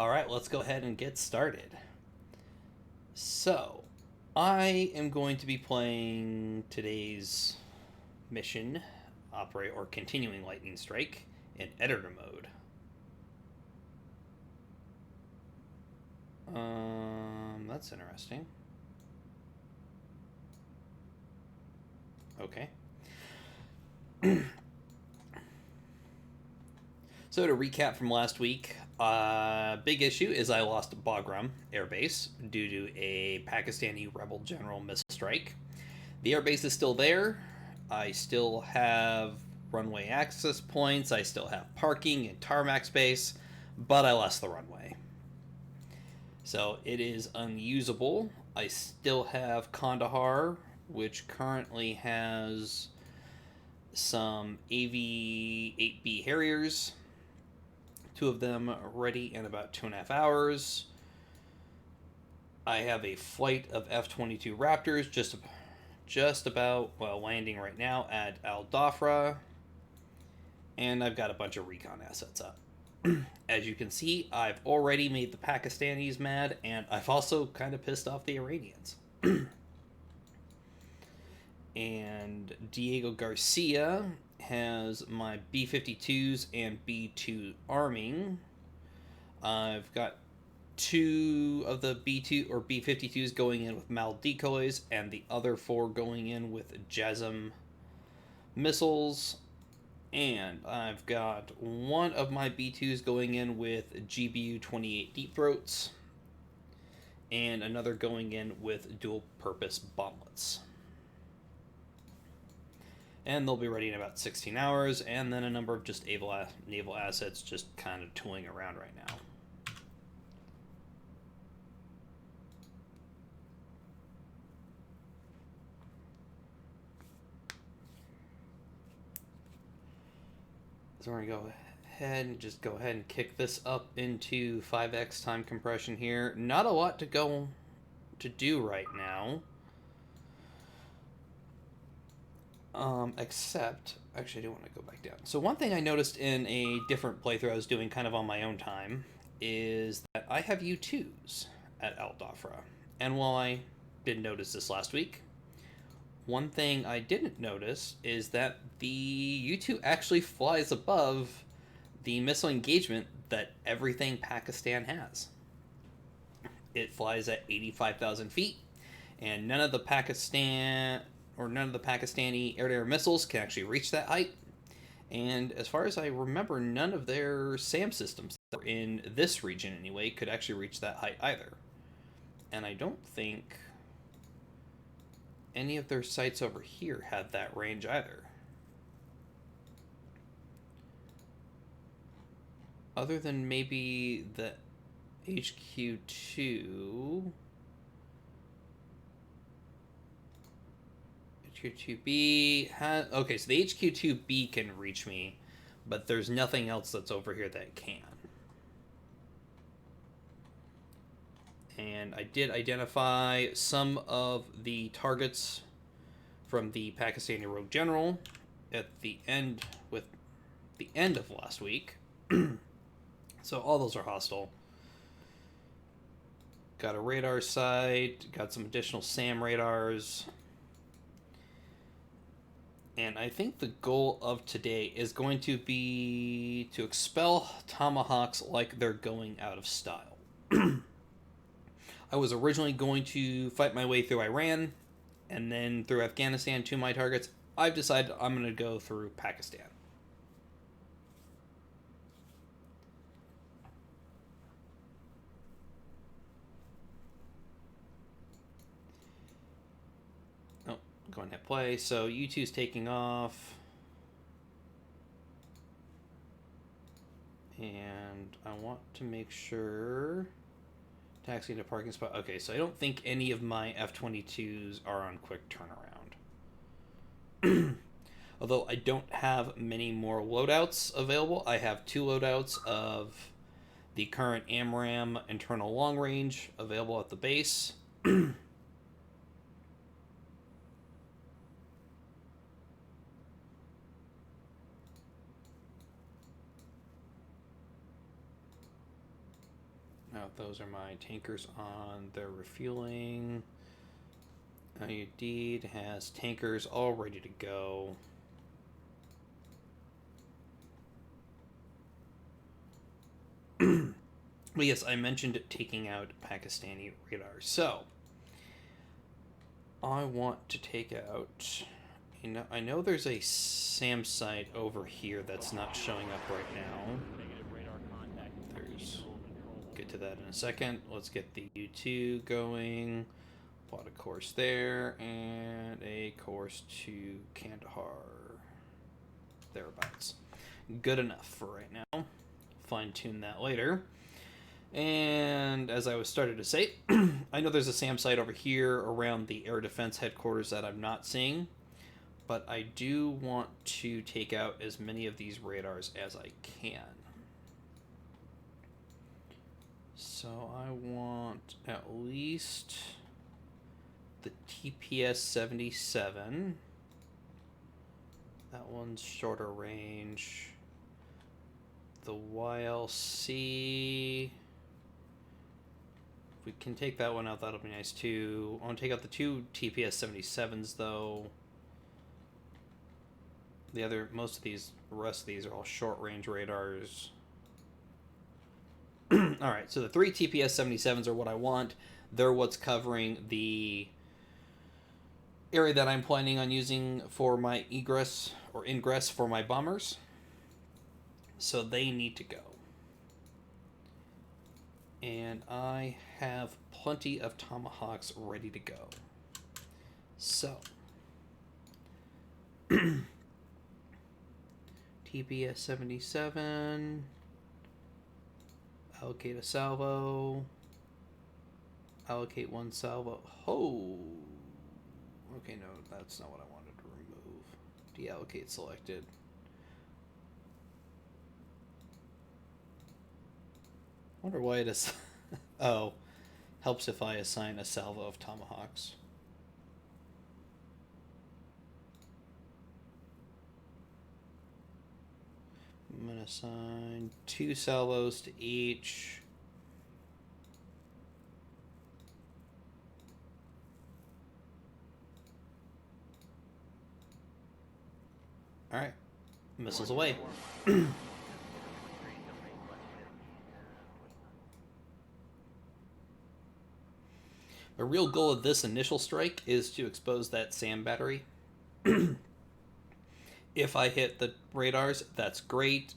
Alright, let's go ahead and get started. So, I am going to be playing today's mission, operate or continuing lightning strike, in editor mode. That's interesting. Okay. So to recap from last week, big issue is I lost Bagram Air Base due to a Pakistani rebel general missile strike. The air base is still there. I still have runway access points. I still have parking and tarmac space, but I lost the runway. So it is unusable. I still have Kandahar, which currently has some AV-8B Harriers. 2 of them ready in about 2.5 hours. I have a flight of F-22 Raptors just about, well, landing right now at Al Dhafra. And I've got a bunch of recon assets up. As you can see, I've already made the Pakistanis mad, and I've also kind of pissed off the Iranians. And Diego Garcia has my B-52s and B-2 arming. I've got 2 of the B-2 or B-52s going in with MAL decoys, and the other 4 going in with JASM missiles. And I've got 1 of my B-2s going in with GBU-28 Deep Throats, and another going in with dual-purpose bomblets. And they'll be ready in about 16 hours, and then a number of just naval assets just kind of tooling around right now. So we're going to go ahead and kick this up into 5x time compression here. Not a lot to do right now. Except, actually I do want to go back down. So one thing I noticed in a different playthrough I was doing kind of on my own time is that I have U2s at Al Dhafra. And while I didn't notice this last week, one thing I didn't notice is that the U2 actually flies above the missile engagement that everything Pakistan has. It flies at 85,000 feet, and none of the Pakistani air-to-air missiles can actually reach that height. And as far as I remember, none of their SAM systems that were in this region anyway could actually reach that height either. And I don't think any of their sites over here had that range either. Other than maybe the HQ2. HQ2B has... Okay, so the HQ2B can reach me, but there's nothing else that's over here that can. And I did identify some of the targets from the Pakistani Rogue General at the end of last week. So all those are hostile. Got a radar site, got some additional SAM radars. And I think the goal of today is going to be to expel Tomahawks like they're going out of style. I was originally going to fight my way through Iran and then through Afghanistan to my targets. I've decided I'm going to go through Pakistan. Oh, go ahead and hit play. So U2's taking off. And I want to make sure... Taxi to parking spot. Okay, so I don't think any of my F-22s are on quick turnaround. Although I don't have many more loadouts available. I have 2 loadouts of the current AMRAAM internal long range available at the base. Now those are my tankers on their refueling. Indeed has tankers all ready to go. But yes, I mentioned taking out Pakistani radar. So I want to take out. You know, I know there's a SAM site over here that's not showing up right now. There's. Get to that in a second. Let's get the U2 going. Plot a course there and a course to Kandahar. Thereabouts. Good enough for right now. Fine tune that later. And as I was started to say, I know there's a SAM site over here around the air defense headquarters that I'm not seeing, but I do want to take out as many of these radars as I can. So I want at least the TPS 77. That one's shorter range. The YLC. If we can take that one out, that'll be nice too. I want to take out the two TPS 77s though. The rest of these are all short range radars. Alright, so the three TPS 77s are what I want. They're what's covering the area that I'm planning on using for my egress or ingress for my bombers. So they need to go. And I have plenty of Tomahawks ready to go. So TPS 77. Allocate a salvo. Allocate one salvo. Oh. Okay, no, that's not what I wanted to remove. Deallocate selected. I wonder why it is. Oh, helps if I assign a salvo of Tomahawks. I'm going to assign 2 salvos to each. Alright. Missiles away. The real goal of this initial strike is to expose that SAM battery. If I hit the radars, that's great.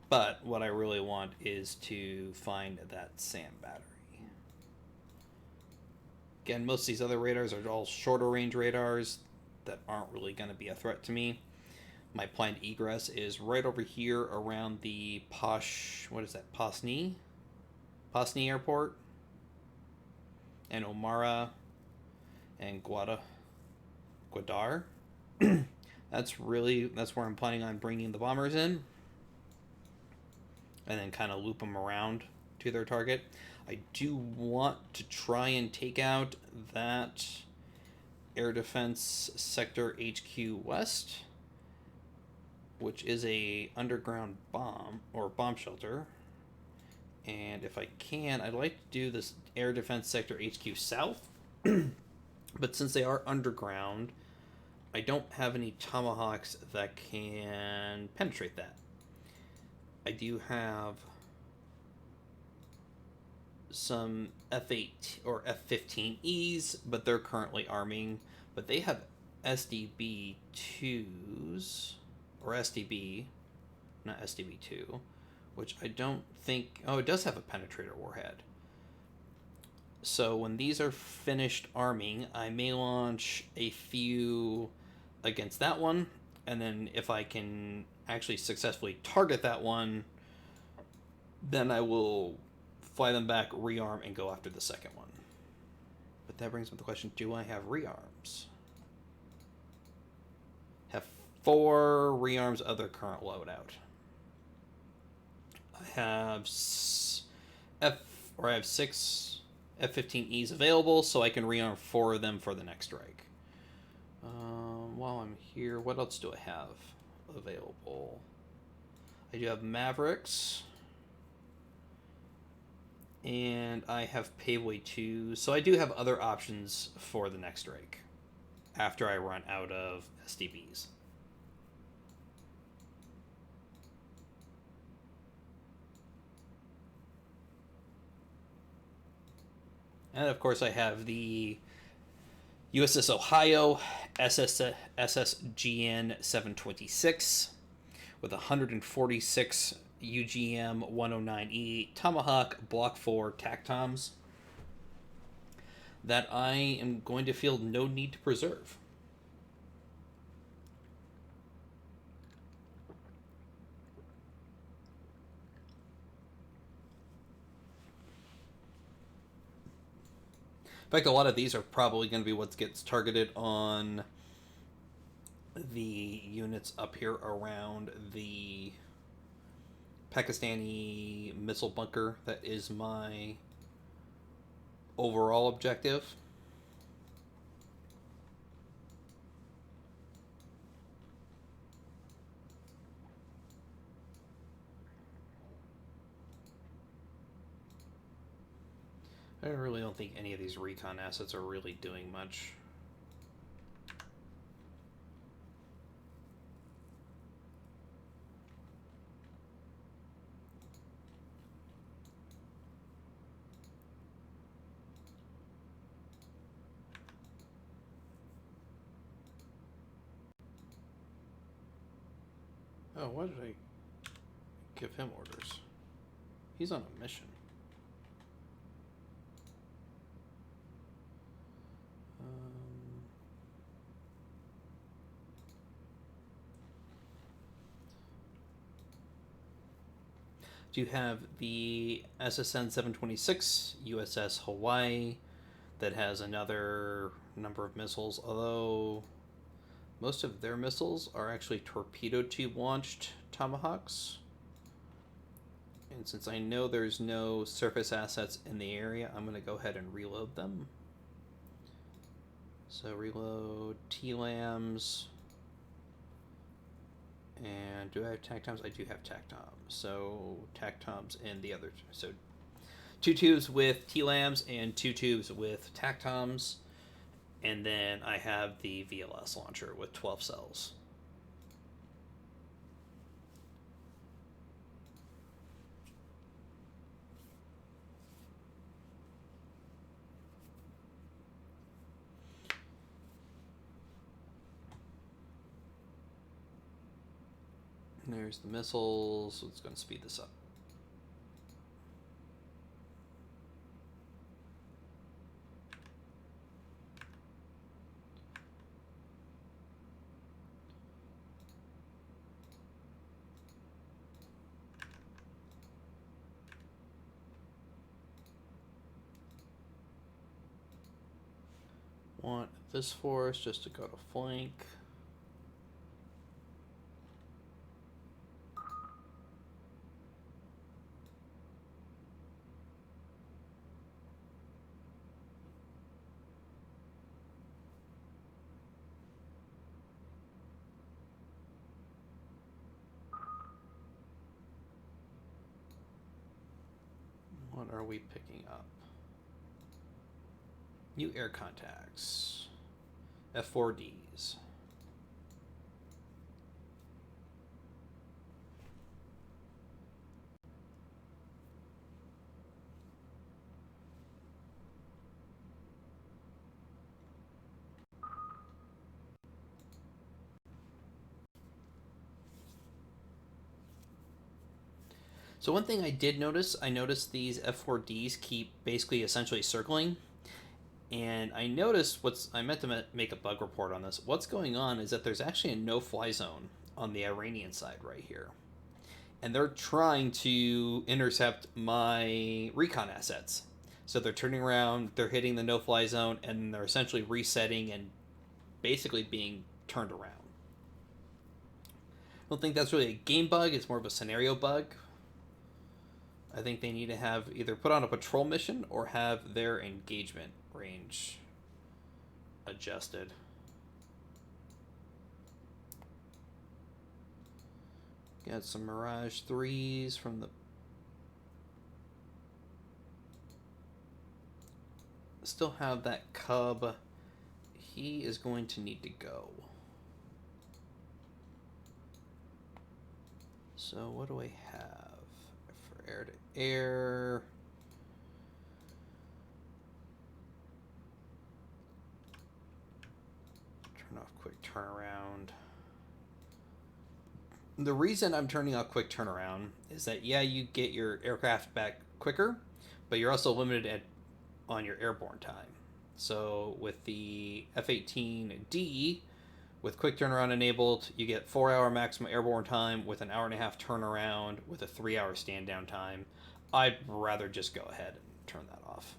But what I really want is to find that SAM battery. Again, most of these other radars are all shorter range radars that aren't really going to be a threat to me. My planned egress is right over here around the Pasni Airport, and Omara and Gwadar. That's where I'm planning on bringing the bombers in, and then kind of loop them around to their target. I do want to try and take out that Air Defense Sector HQ West, which is a underground bomb or bomb shelter. And if I can, I'd like to do this Air Defense Sector HQ South. But since they are underground, I don't have any Tomahawks that can penetrate that. I do have some F8 or F-15Es, but they're currently arming. But they have SDB-2s, or SDB, not SDB-2, which I don't think... Oh, it does have a penetrator warhead. So when these are finished arming, I may launch a few against that one, and then if I can actually successfully target that one, then I will fly them back, rearm, and go after the second one. But that brings up the question, do I have rearms? Have 4 rearms of their current loadout. I have 6 F-15Es available, so I can rearm 4 of them for the next strike. While I'm here, what else do I have available? I do have Mavericks. And I have Paveway 2, so I do have other options for the next strike after I run out of STBs. And of course, I have the USS Ohio SSGN 726 with 146 UGM 109E Tomahawk Block 4 TACTOMs that I am going to feel no need to preserve. In fact, a lot of these are probably going to be what gets targeted on the units up here around the Pakistani missile bunker. That is my overall objective. I really don't think any of these recon assets are really doing much. Oh, why did I give him orders? He's on a mission. Do you have the SSN 726 USS Hawaii that has another number of missiles, although most of their missiles are actually torpedo tube launched Tomahawks. And since I know there's no surface assets in the area, I'm going to go ahead and reload them. So reload TLAMs. And do I have TACTOMs? I do have TACTOMs. So TACTOMs and the other. So 2 tubes with TLAMs and 2 tubes with TACTOMs. And then I have the VLS launcher with 12 cells. There's the missiles. So it's going to speed this up. Want this force just to go to flank. What are we picking up? New air contacts. F4Ds. So one thing I did notice, I noticed these F4Ds keep basically essentially circling. And I noticed I meant to make a bug report on this. What's going on is that there's actually a no-fly zone on the Iranian side right here. And they're trying to intercept my recon assets. So they're turning around, they're hitting the no-fly zone, and they're essentially resetting and basically being turned around. I don't think that's really a game bug, it's more of a scenario bug. I think they need to have either put on a patrol mission or have their engagement range adjusted. Got some Mirage 3s from the... still have that cub. He is going to need to go. So what do I have for air to air? Turn off quick turnaround. The reason I'm turning off quick turnaround is that, yeah, you get your aircraft back quicker, but you're also limited on your airborne time. So with the F-18D, with quick turnaround enabled, you get 4-hour maximum airborne time with an hour-and-a-half turnaround with a 3-hour stand down time. I'd rather just go ahead and turn that off.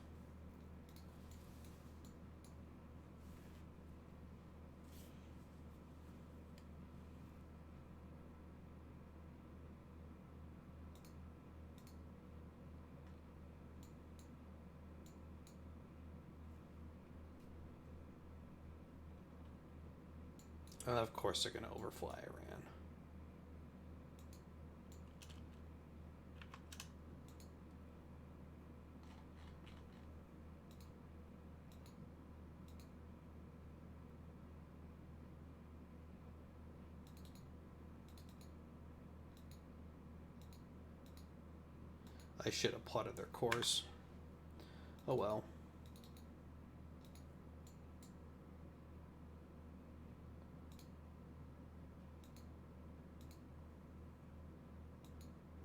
Of course they're going to overfly Iran. I should have plotted their course. Oh well.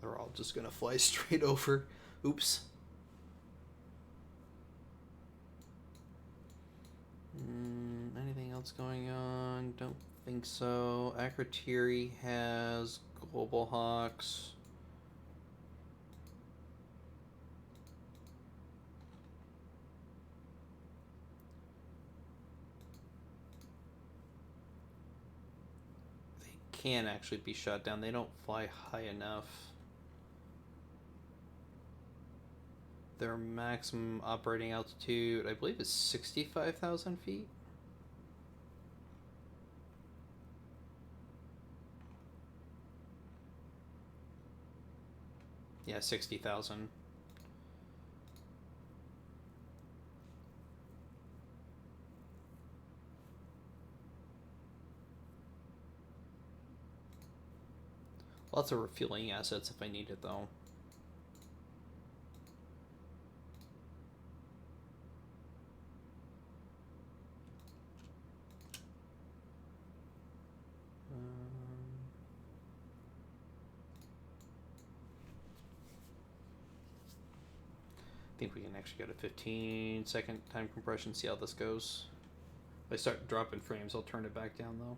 They're all just going to fly straight over. Oops. Anything else going on? Don't think so. Akrotiri has Global Hawks. They can actually be shot down. They don't fly high enough. Their maximum operating altitude, I believe, is 65,000 feet. Yeah, 60,000. Lots of refueling assets if I need it, though. I think we can actually go to 15-second time compression, see how this goes. If I start dropping frames, I'll turn it back down, though.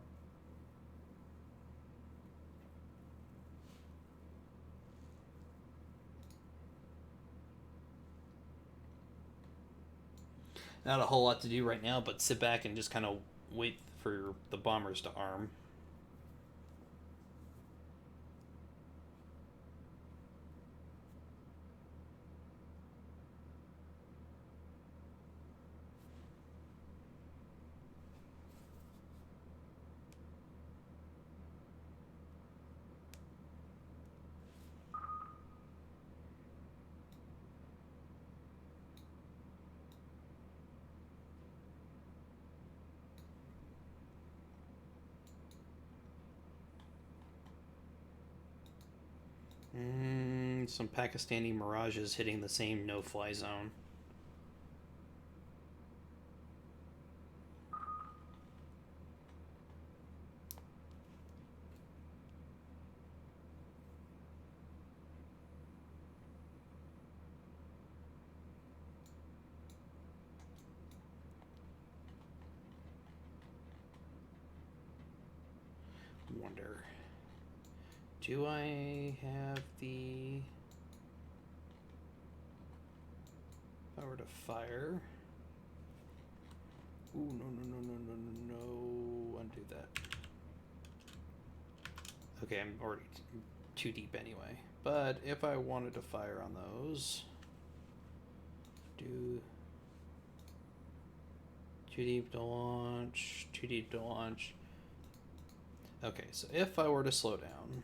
Not a whole lot to do right now, but sit back and just kind of wait for the bombers to arm. Some Pakistani Mirages hitting the same no-fly zone. Wonder, do I have the power to fire? Ooh, no, undo that. Okay, I'm already too deep anyway. But if I wanted to fire on those, do too deep to launch, too deep to launch. Okay, so if I were to slow down,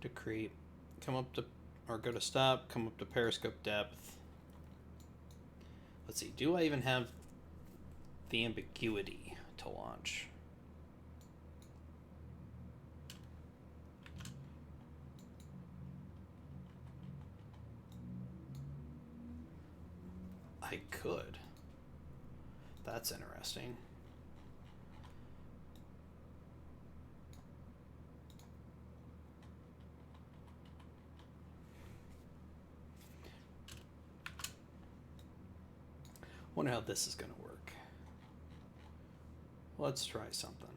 to creep, come up to, or go to stop, come up to periscope depth, Let's see, do I even have the ambiguity to launch? I could. That's interesting. Wonder how this is going to work. Let's try something.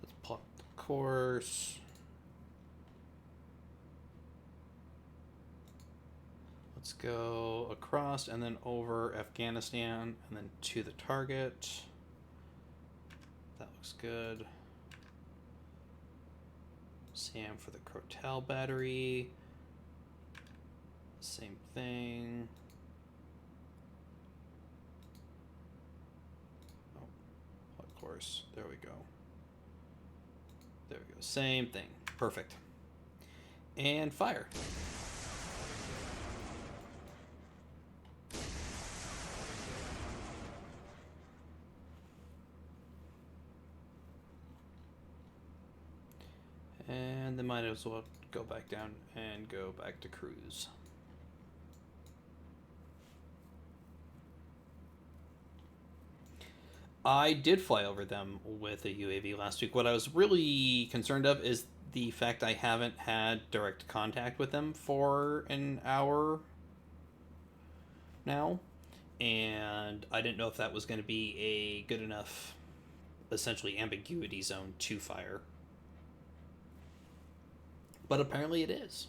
Let's plot the course. Let's go across and then over Afghanistan and then to the target. That looks good. Sam for the Crotel battery. Same thing. Oh, of course. There we go. There we go. Same thing. Perfect. And fire. And then might as well go back down and go back to cruise. I did fly over them with a UAV last week. What I was really concerned of is the fact I haven't had direct contact with them for an hour now. And I didn't know if that was going to be a good enough, essentially, ambiguity zone to fire. But apparently it is.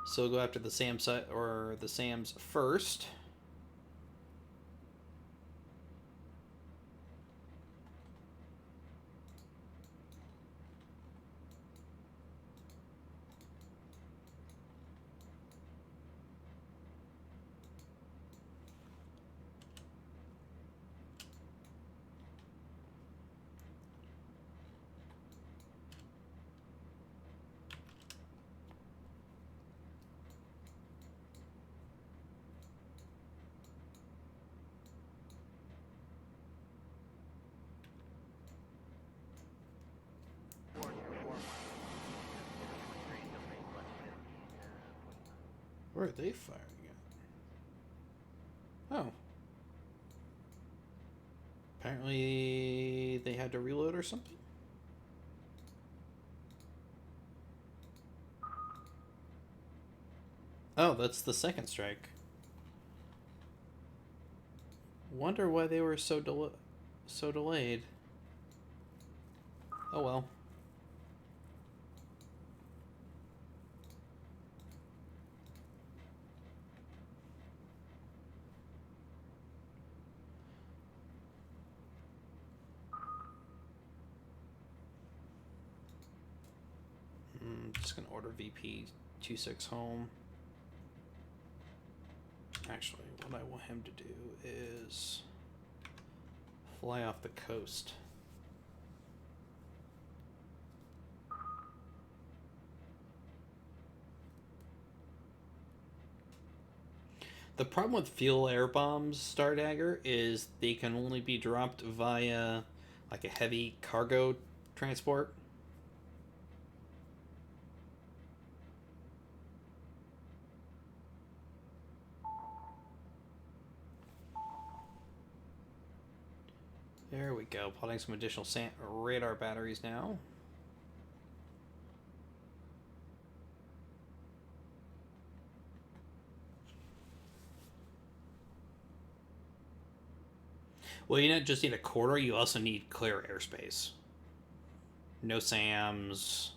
So we'll go after the SAM site or the SAMs first. Where are they firing at? Oh. Apparently they had to reload or something? Oh, that's the second strike. Wonder why they were so delayed. Oh well. I'm just gonna order VP-26 home. Actually, what I want him to do is fly off the coast. The problem with fuel air bombs, Stardagger, is they can only be dropped via like a heavy cargo transport. There we go. Plotting some additional radar batteries now. Well, you don't just need a quarter, you also need clear airspace. No SAMs,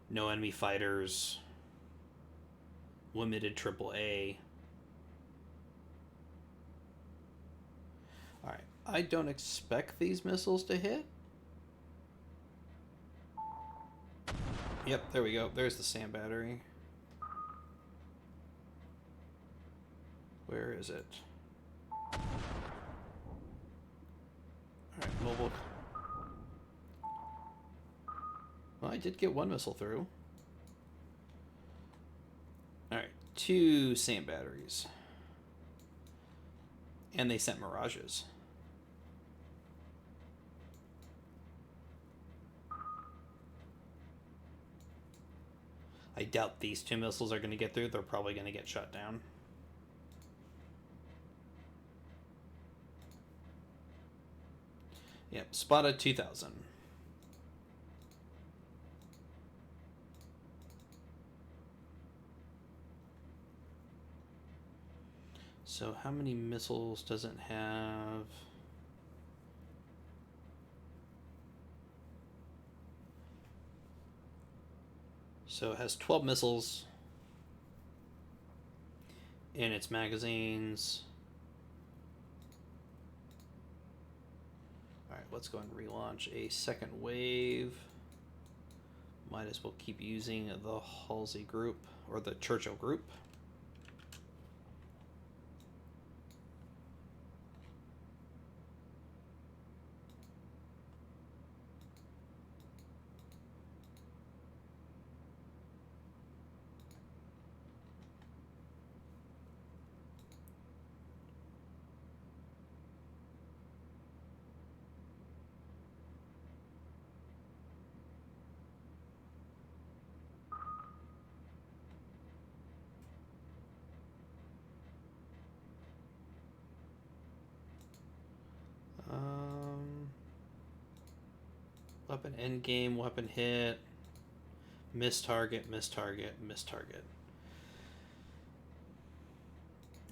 no enemy fighters, limited AAA. Alright, I don't expect these missiles to hit. Yep, there we go. There's the sand battery. Where is it? Alright, mobile. Well, I did get one missile through. Alright, 2 sand batteries. And they sent mirages. I doubt these 2 missiles are going to get through. They're probably going to get shot down. Yep, spotted 2,000. So how many missiles does it have? So it has 12 missiles in its magazines. Alright, let's go and relaunch a second wave. Might as well keep using the Halsey group, or the Churchill group. Weapon endgame, weapon hit, miss target, miss target, miss target.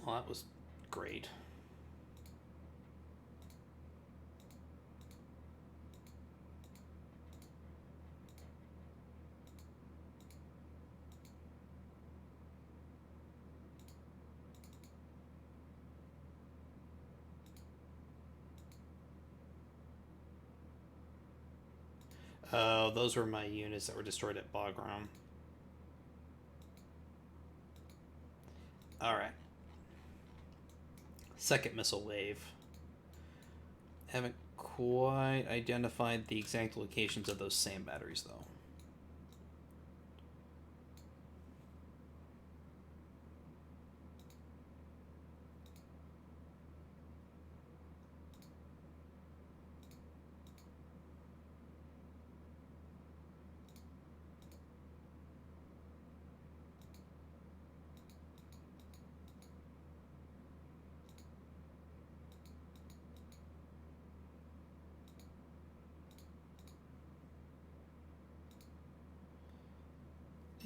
Well, that was great. Those were my units that were destroyed at Bagram. Alright. Second missile wave. Haven't quite identified the exact locations of those sand batteries, though.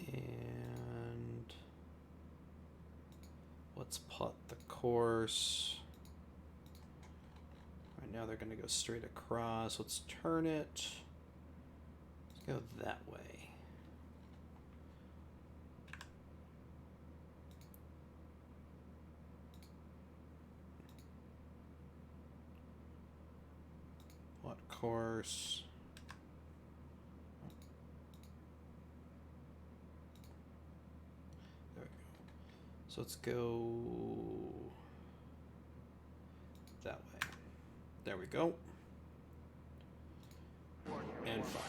And let's plot the course. Right now they're going to go straight across. Let's turn it. Let's go that way. Plot course. So let's go that way. There we go. And fire.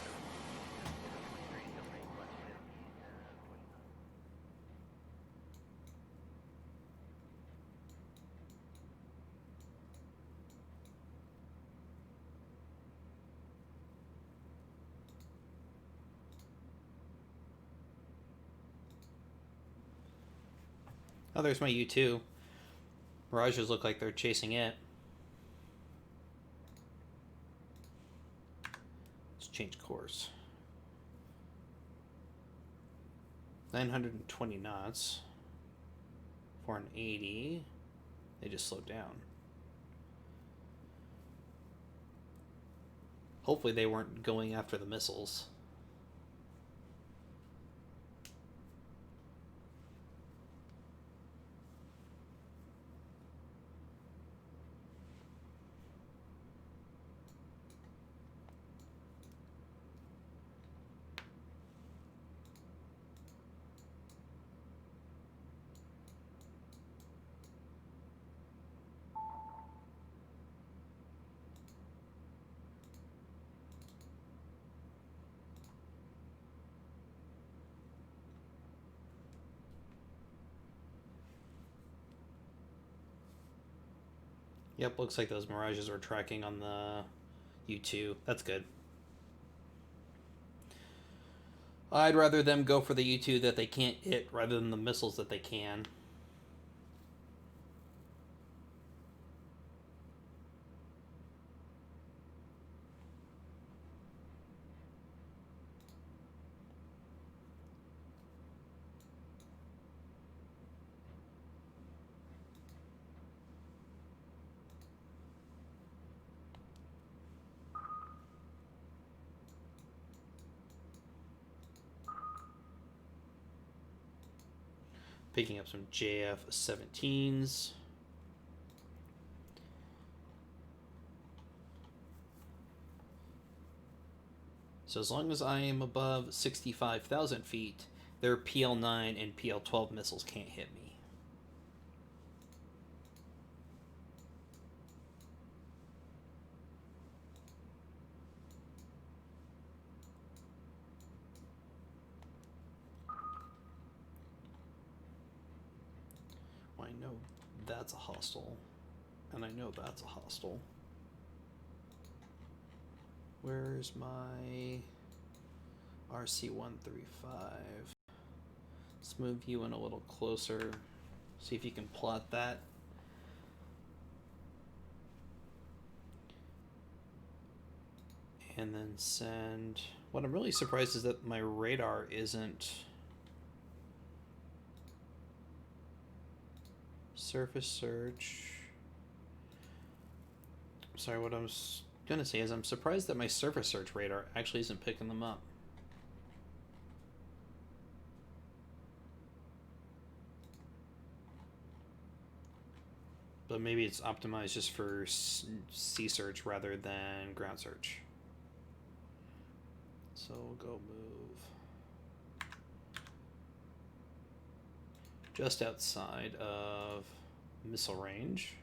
Oh, there's my U2. Mirages look like they're chasing it. Let's change course. 920 knots. 480. They just slowed down. Hopefully they weren't going after the missiles. Yep, looks like those Mirages are tracking on the U2. That's good. I'd rather them go for the U2 that they can't hit rather than the missiles that they can. Picking up some JF-17s. So as long as I am above 65,000 feet, their PL-9 and PL-12 missiles can't hit me. Well, I know that's a hostile, and I know that's a hostile. Where's my RC-135? Let's move you in a little closer. See if you can plot that. And then send... What I'm really surprised is that my radar isn't... Surface search... Sorry, what I was gonna say is I'm surprised that my surface search radar actually isn't picking them up. But maybe it's optimized just for sea search rather than ground search. So we'll go move just outside of missile range.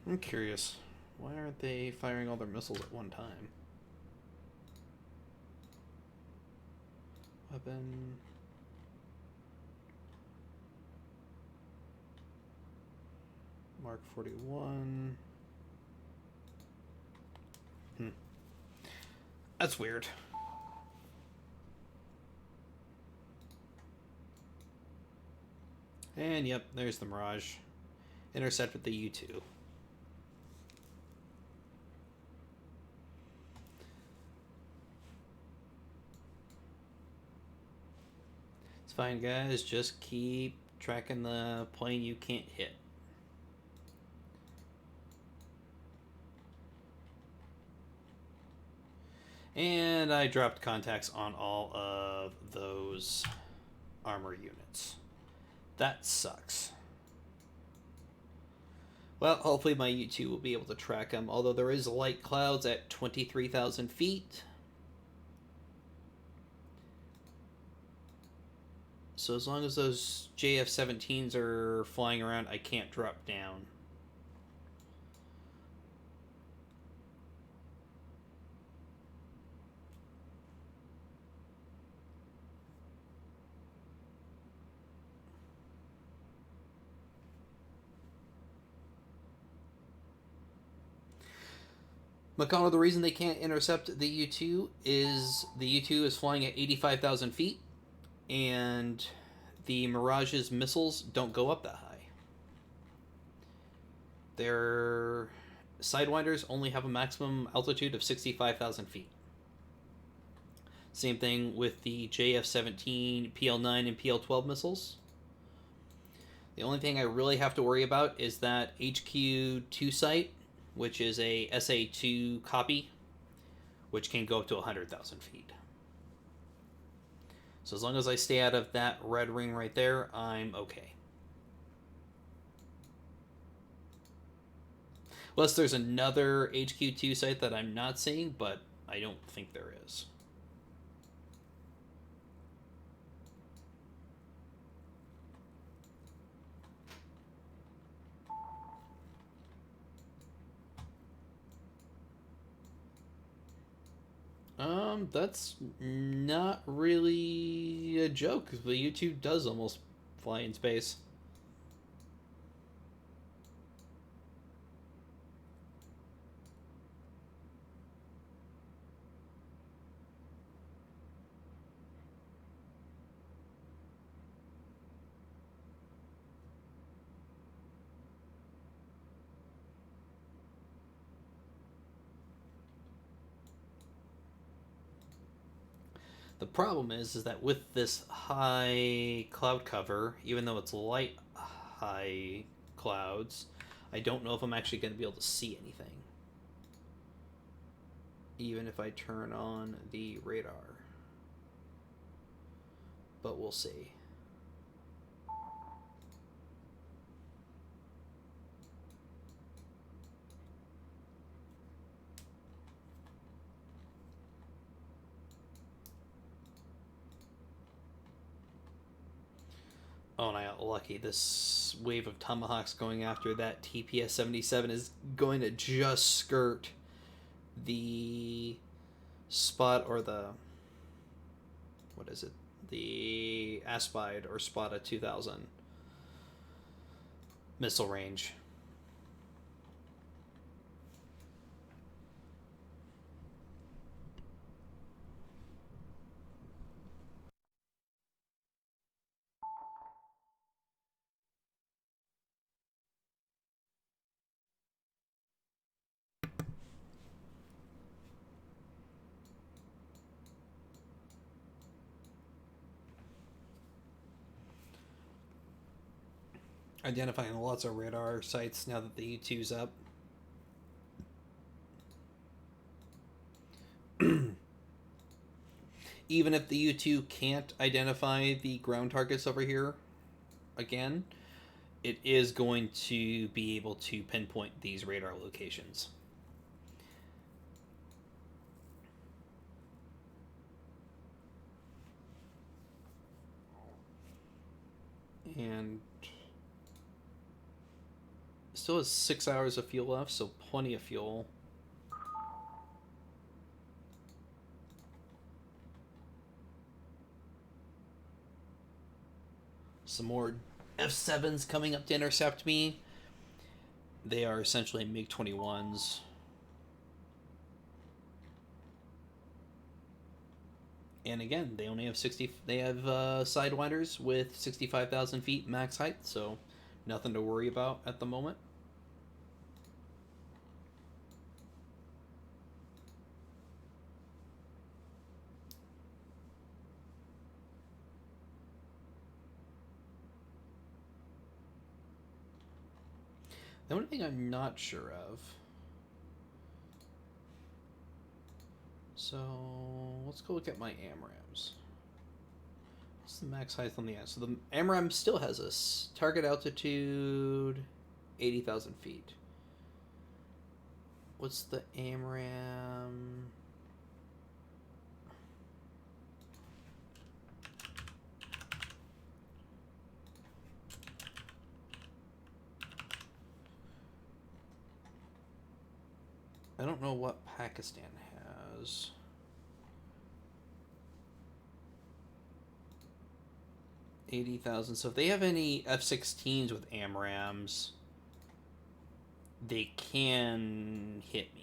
I'm curious. Why aren't they firing all their missiles at one time? Weapon. Mark 41. That's weird. And yep, there's the Mirage. Intercept with the U2. It's fine, guys. Just keep tracking the plane you can't hit. And I dropped contacts on all of those armor units. That sucks. Well, hopefully my U2 will be able to track them, although there is light clouds at 23,000 feet. So as long as those JF-17s are flying around, I can't drop down. McConnell, the reason they can't intercept the U2 is the U2 is flying at 85,000 feet, and the Mirage's missiles don't go up that high. Their Sidewinders only have a maximum altitude of 65,000 feet. Same thing with the JF-17, PL-9, and PL-12 missiles. The only thing I really have to worry about is that HQ-2 site, which is a SA-2 copy, which can go up to 100,000 feet. So as long as I stay out of that red ring right there, I'm okay. Unless there's another HQ2 site that I'm not seeing, but I don't think there is. That's not really a joke. The YouTube does almost fly in space. The problem is that with this high cloud cover, even though it's light high clouds, I don't know if I'm actually going to be able to see anything. Even if I turn on the radar. But we'll see. Oh, and I got lucky. This wave of tomahawks going after that TPS 77 is going to just skirt the spot, or the, what is it? The Aspide or Spada 2000 missile range. Identifying lots of radar sites now that the U2's up. Even if the U2 can't identify the ground targets over here again, it is going to be able to pinpoint these radar locations. And still has 6 hours of fuel left, so plenty of fuel. Some more F7s coming up to intercept me. They are essentially MiG 21s. And again, they only have 60. They have sidewinders with 65,000 feet max height, so nothing to worry about at the moment. The only thing I'm not sure of. So let's go look at my AMRAAMs. What's the max height on the end? So the AMRAAM still has a target altitude 80,000 feet. What's the AMRAAM? I don't know what Pakistan has. $80,000. So if they have any F-16s with AMRAAMs, they can hit me.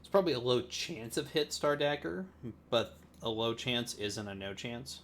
It's probably a low chance of hit Star Dagger, but a low chance isn't a no chance.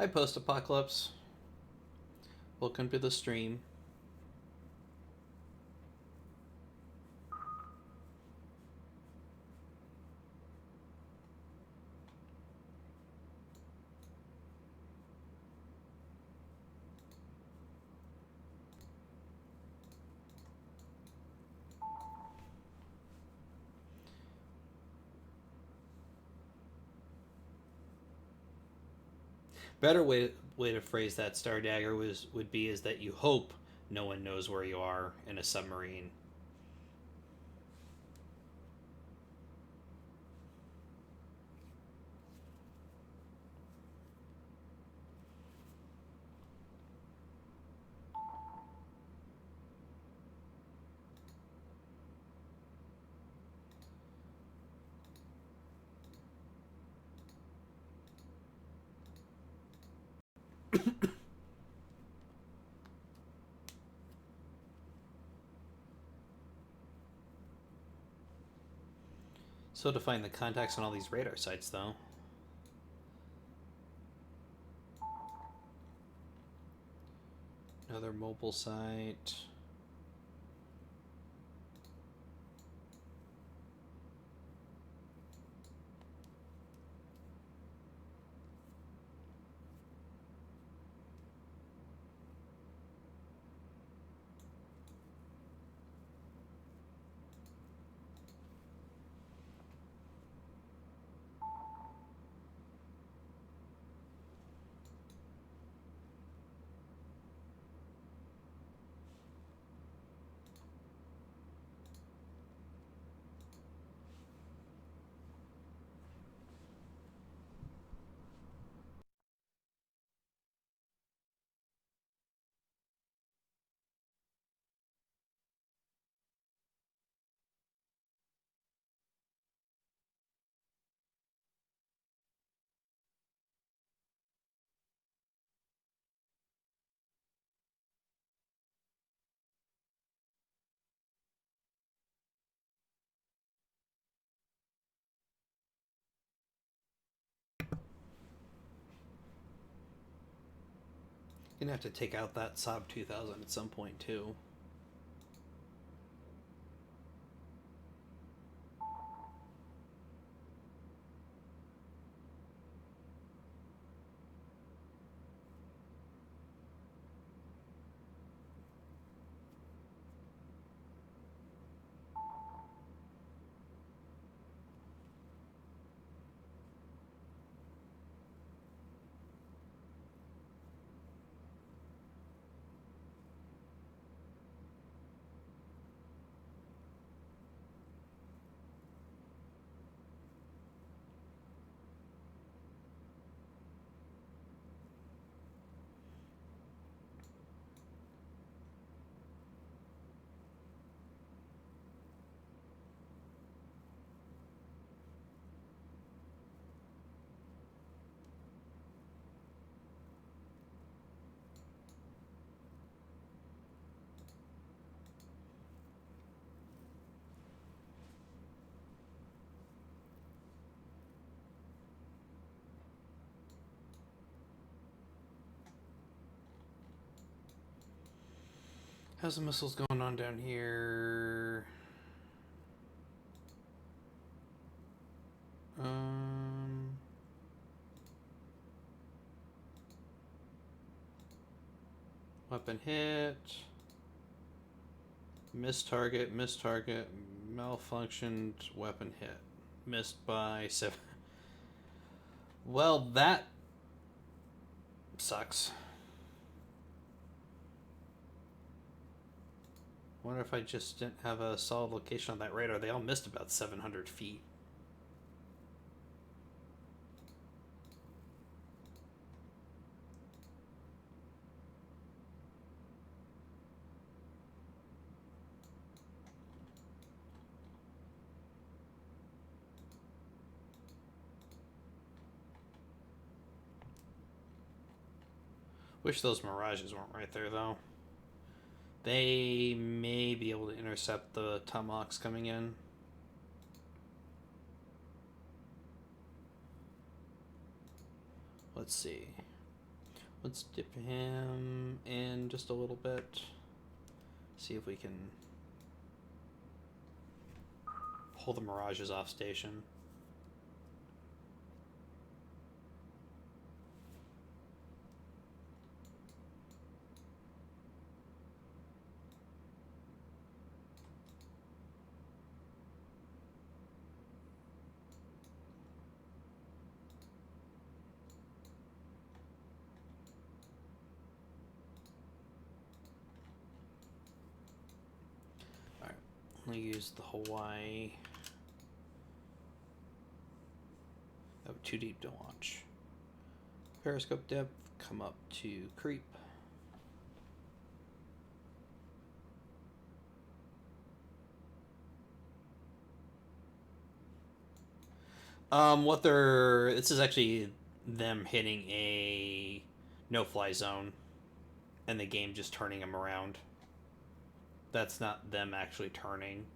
Hi, Post Apocalypse. Welcome to the stream. Better way to phrase that, Star Dagger, would be is that you hope no one knows where you are in a submarine. So to find the contacts on all these radar sites, though. Another mobile site. You're gonna have to take out that Saab 2000 at some point, too. How's the missiles going on down here? Um, Weapon hit. Missed target, malfunctioned, weapon hit. Missed by 7. Well, that sucks. Wonder if I just didn't have a solid location on that radar. They all missed about 700 feet. Wish those mirages weren't right there, though. They may be able to intercept the tomahawks coming in. Let's see. Let's dip him in just a little bit. See if we can pull the mirages off station. Alright, I'm going to use the Hawaii. Oh, too deep to launch. Periscope depth, come up to creep. This is actually them hitting a no-fly zone and the game just turning them around. That's not them actually turning.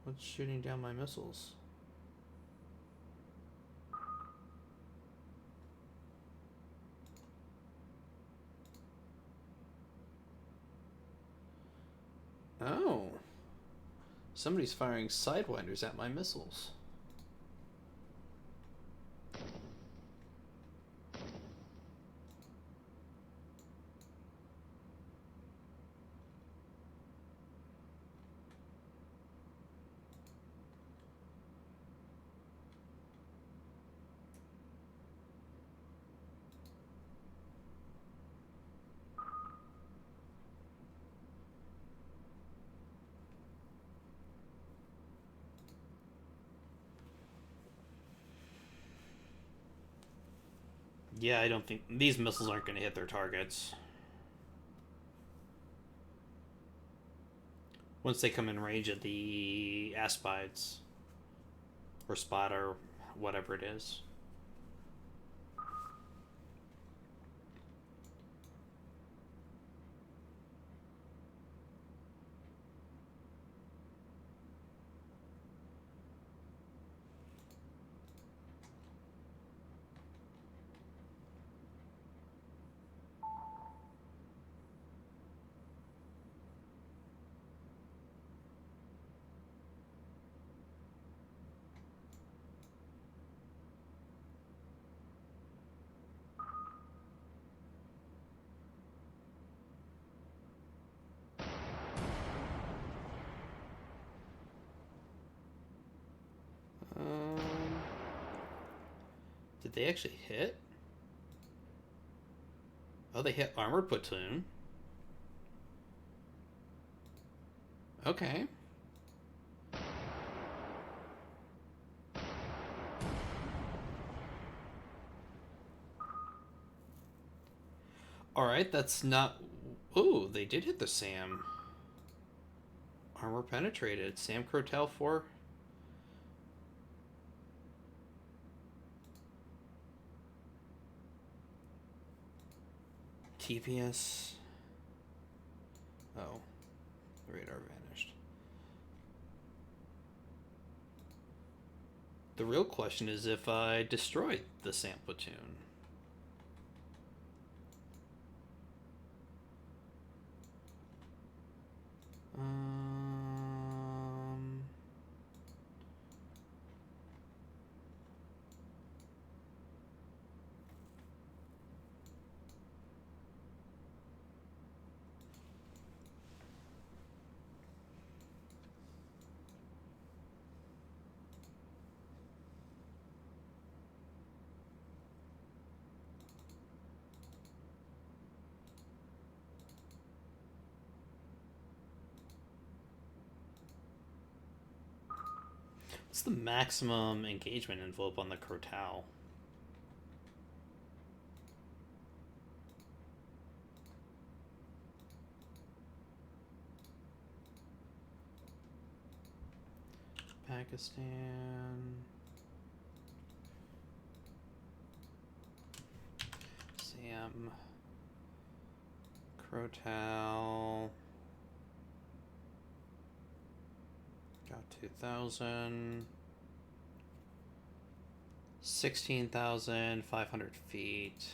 What's shooting down my missiles? Oh. Somebody's firing sidewinders at my missiles. Yeah, I don't think these missiles aren't going to hit their targets. Once they come in range of the aspides or spotter, whatever it is. Did they actually hit? Oh, they hit armored platoon. Okay. Alright, that's not... Oh, they did hit the SAM. Armor penetrated. Sam Crotel 4. TPS. Oh. The radar vanished. The real question is if I destroyed the SAM platoon. What's the maximum engagement envelope on the Crotal? Pakistan. Sam. Crotal. Got 2,000. 16,500 feet.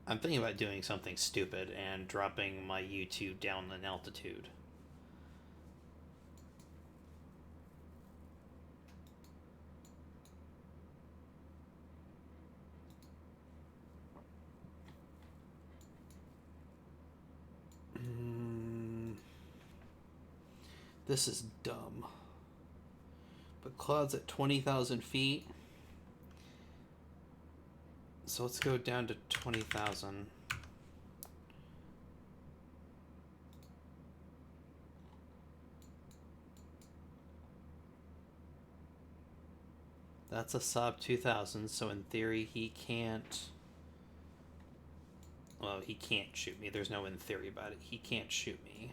I'm thinking about doing something stupid and dropping my U2 down in altitude. This is dumb. But cloud's at 20,000 feet. So let's go down to 20,000. That's a sub 2,000, so in theory he can't... Well, he can't shoot me. There's no in theory about it. He can't shoot me.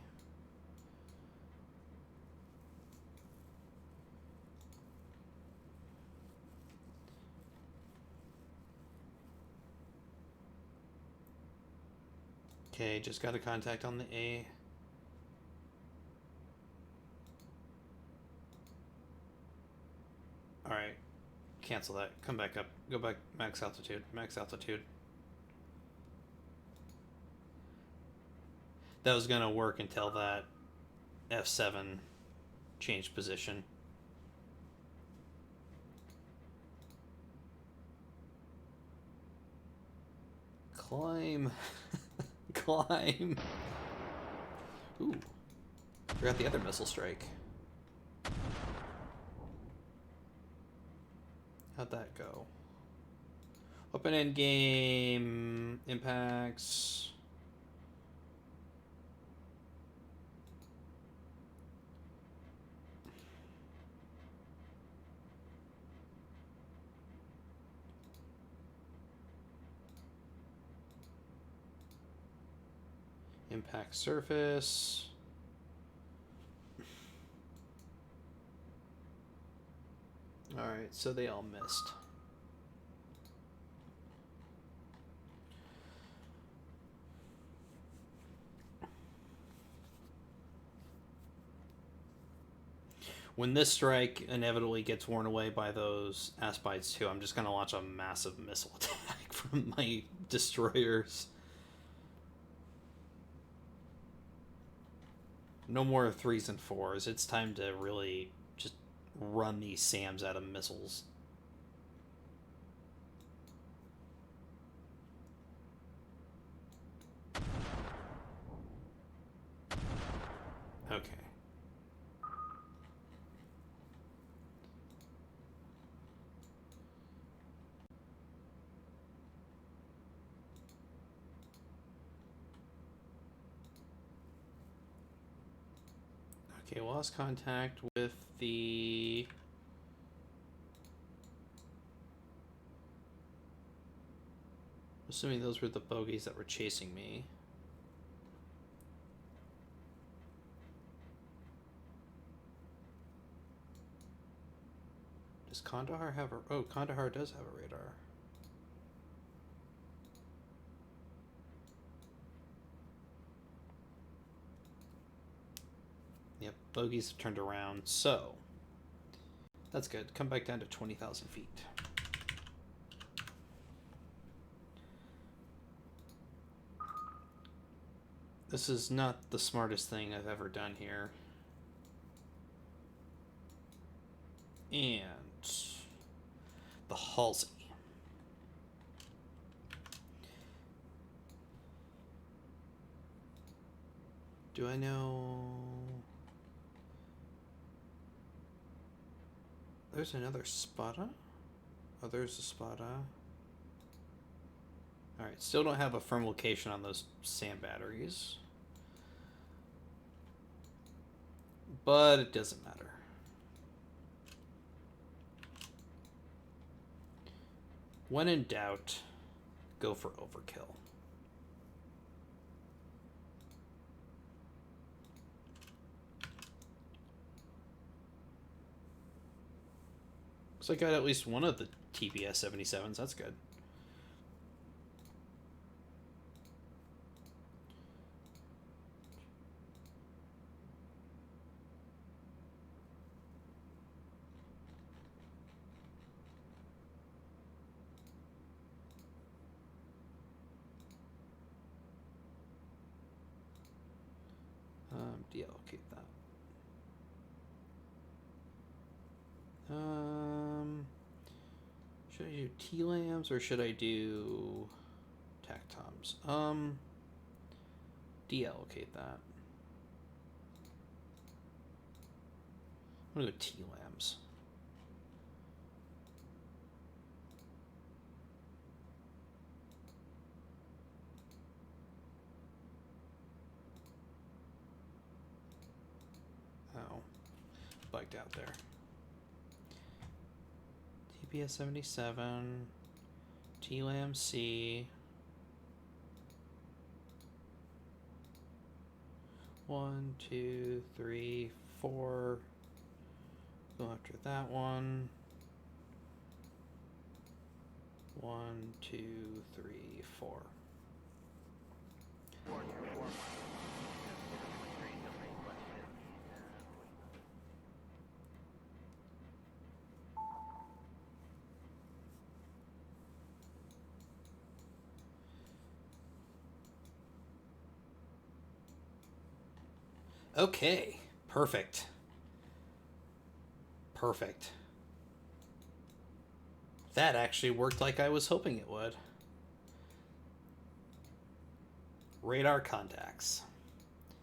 Okay, just got a contact on the A. Alright. Cancel that. Come back up. Go back. Max altitude. Max altitude. That was gonna work until that F7 changed position. Climb. Climb. Ooh. Forgot the other missile strike. How'd that go? Open end game. Impacts. Impact surface. Alright, so they all missed. When this strike inevitably gets worn away by those aspides too, I'm just going to launch a massive missile attack from my destroyers. No more 3s and 4s. It's time to really just run these SAMs out of missiles. Okay. Okay, lost contact with the... Assuming those were the bogeys that were chasing me. Does Kandahar have a... Oh, Kandahar does have a radar. Yep, bogeys have turned around, so... That's good. Come back down to 20,000 feet. This is not the smartest thing I've ever done here. And... the Halsey. Do I know... There's another Spada? Oh, there's a Spada. Alright, still don't have a firm location on those SAM batteries. But it doesn't matter. When in doubt, go for overkill. So I got at least one of the TPS 77s. That's good. deallocate that. Should I do T-lambs or should I do tactoms? Deallocate that. I'm gonna go T-lambs. Oh, bugged out there. TPS 77, T-lamb C. 1, 2, 3, 4. Go after that one. 1, 2, 3, 4. Okay, perfect. Perfect. That actually worked like I was hoping it would. Radar contacts.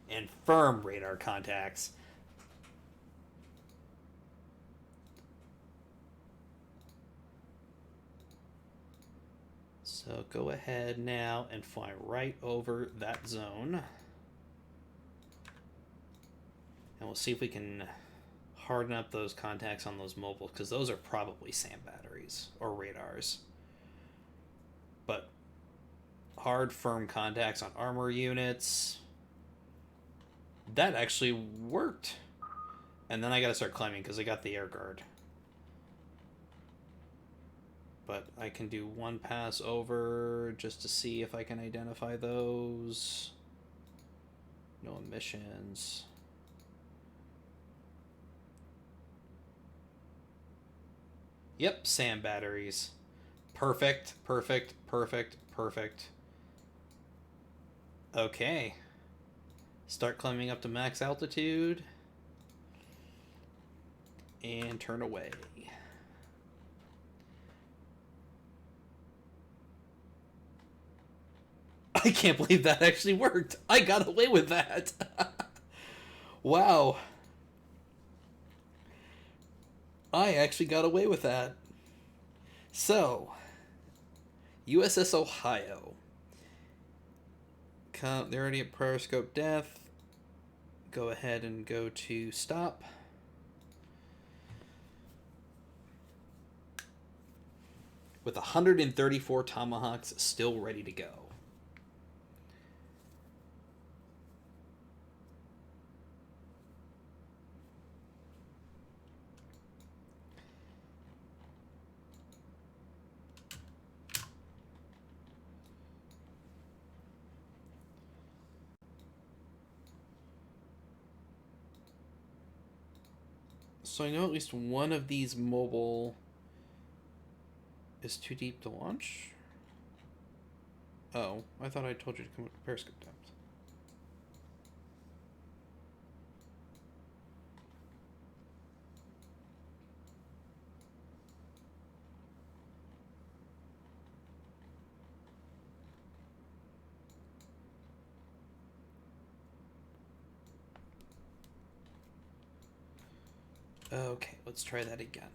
And firm radar contacts. So go ahead now and fly right over that zone. And we'll see if we can harden up those contacts on those mobiles, because those are probably SAM batteries or radars. But hard, firm contacts on armor units. That actually worked. And then I gotta start climbing because I got the air guard. But I can do one pass over just to see if I can identify those. No emissions. Yep, SAM batteries. Perfect, perfect, perfect, perfect. Okay. Start climbing up to max altitude. And turn away. I can't believe that actually worked. I got away with that. Wow. I actually got away with that. So, USS Ohio. They're already at periscope depth. Go ahead and go to stop. With 134 Tomahawks still ready to go. So I know at least one of these mobile is too deep to launch. Oh, I thought I told you to come up to periscope depth. Okay, let's try that again.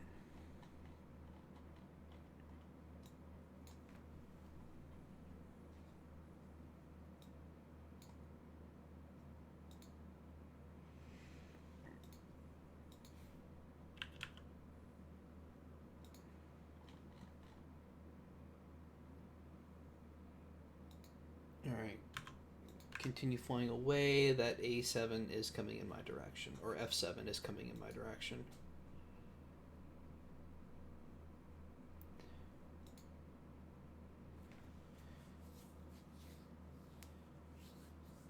Alright. Continue flying away. That A7 is coming in my direction. Or F7 is coming in my direction.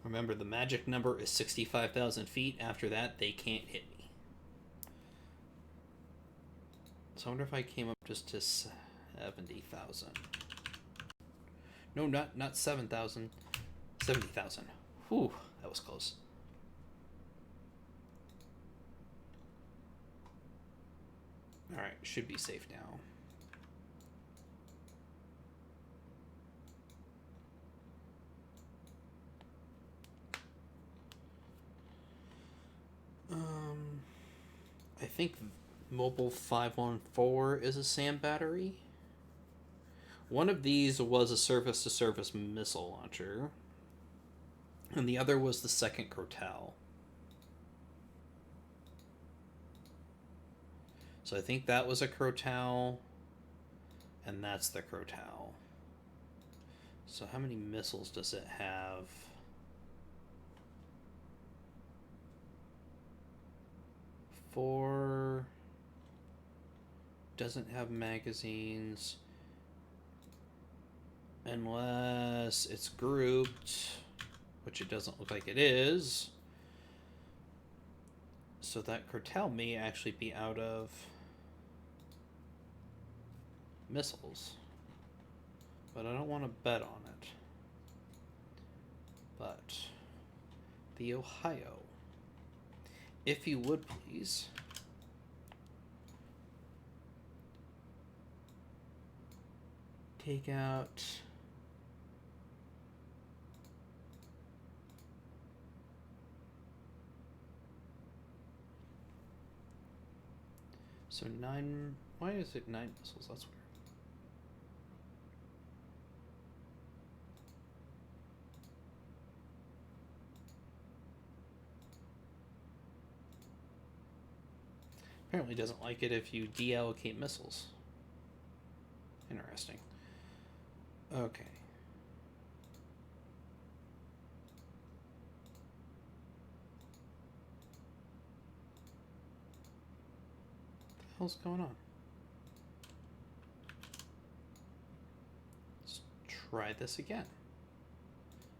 Remember, the magic number is 65,000 feet. After that, they can't hit me. So I wonder if I came up just to 70,000. No, not 7,000. 70,000. Whew, that was close. Alright, should be safe now. I think Mobile 514 is a SAM battery. One of these was a surface-to-surface missile launcher, and the other was the second Crotal. So I think that was a Crotal, and that's the Crotal. So how many missiles does it have? 4. Doesn't have magazines. Unless it's grouped, which it doesn't look like it is. So that Crotal may actually be out of missiles. But I don't want to bet on it. But the Ohio, if you would please. Take out so 9. Why is it 9 missiles? That's weird. Apparently doesn't like it if you deallocate missiles. Interesting. Okay. What the hell's going on? Let's try this again.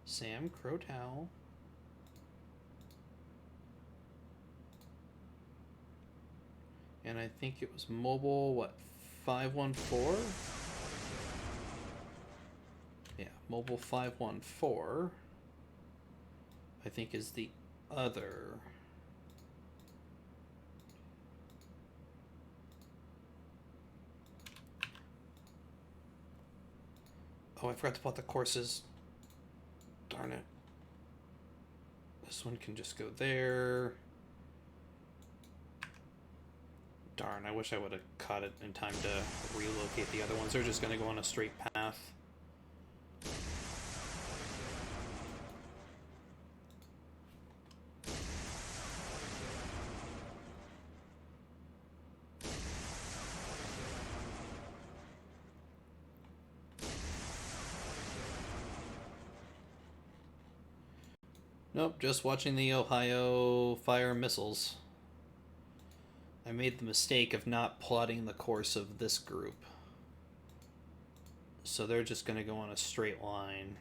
Sam Crotal. And I think it was Mobile, what, 514? Yeah, Mobile 514, I think, is the other. Oh, I forgot to put the courses. Darn it. This one can just go there. Darn, I wish I would have caught it in time to relocate the other ones. They're just going to go on a straight path. Nope, just watching the Ohio fire missiles. I made the mistake of not plotting the course of this group. So they're just going to go on a straight line.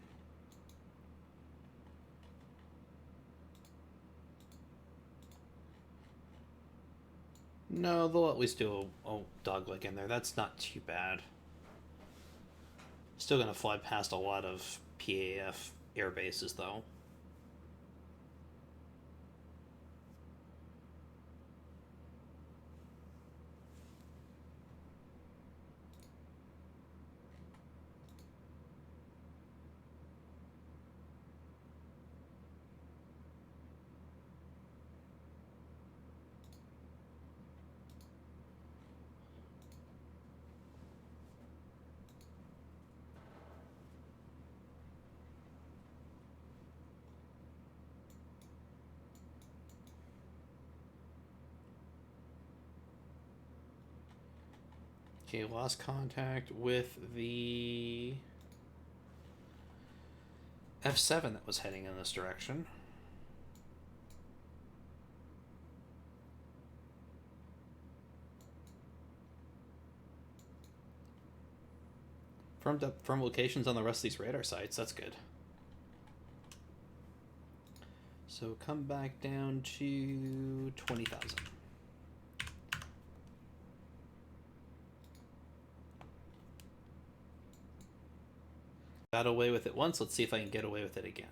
No, they'll at least do a dogleg in there. That's not too bad. Still going to fly past a lot of PAF air bases, though. Okay, lost contact with the F7 that was heading in this direction. Firm locations on the rest of these radar sites, that's good. So come back down to 20,000. Got away with it once, let's see if I can get away with it again.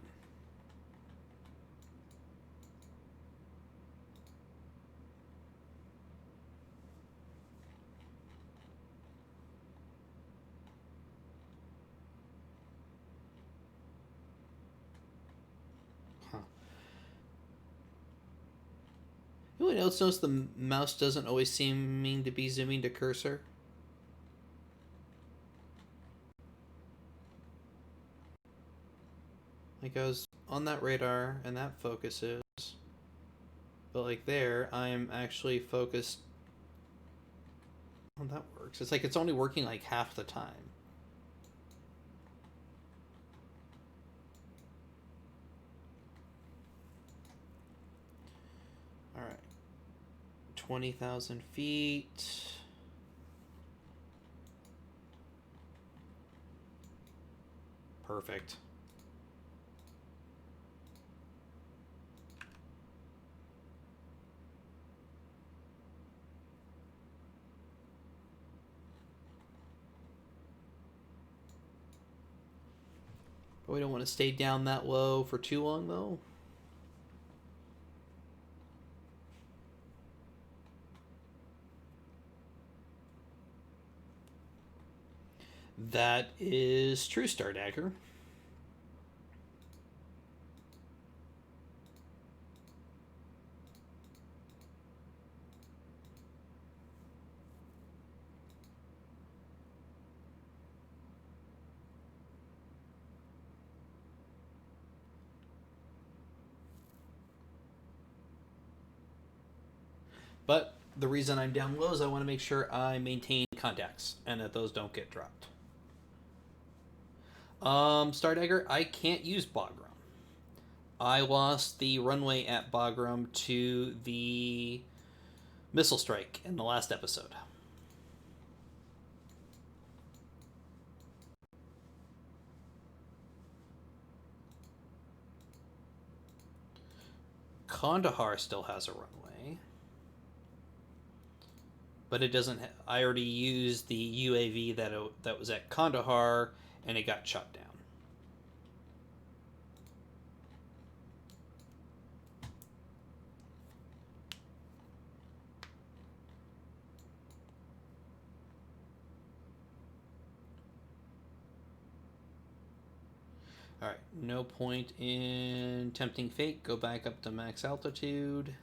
Anyone else notice the mouse doesn't always seem to be zooming to cursor? Like I was on that radar and that focuses, but like there, I'm actually focused. Oh, that works. It's like it's only working like half the time. All right, 20,000 feet. Perfect. But we don't want to stay down that low for too long, though. That is true, Star Dagger. But the reason I'm down low is I want to make sure I maintain contacts and that those don't get dropped. Star Dagger, I can't use Bagram. I lost the runway at Bagram to the missile strike in the last episode. Kandahar still has a runway, but it doesn't. I already used the UAV that was at Kandahar, and it got shot down. All right, no point in tempting fate. Go back up to max altitude.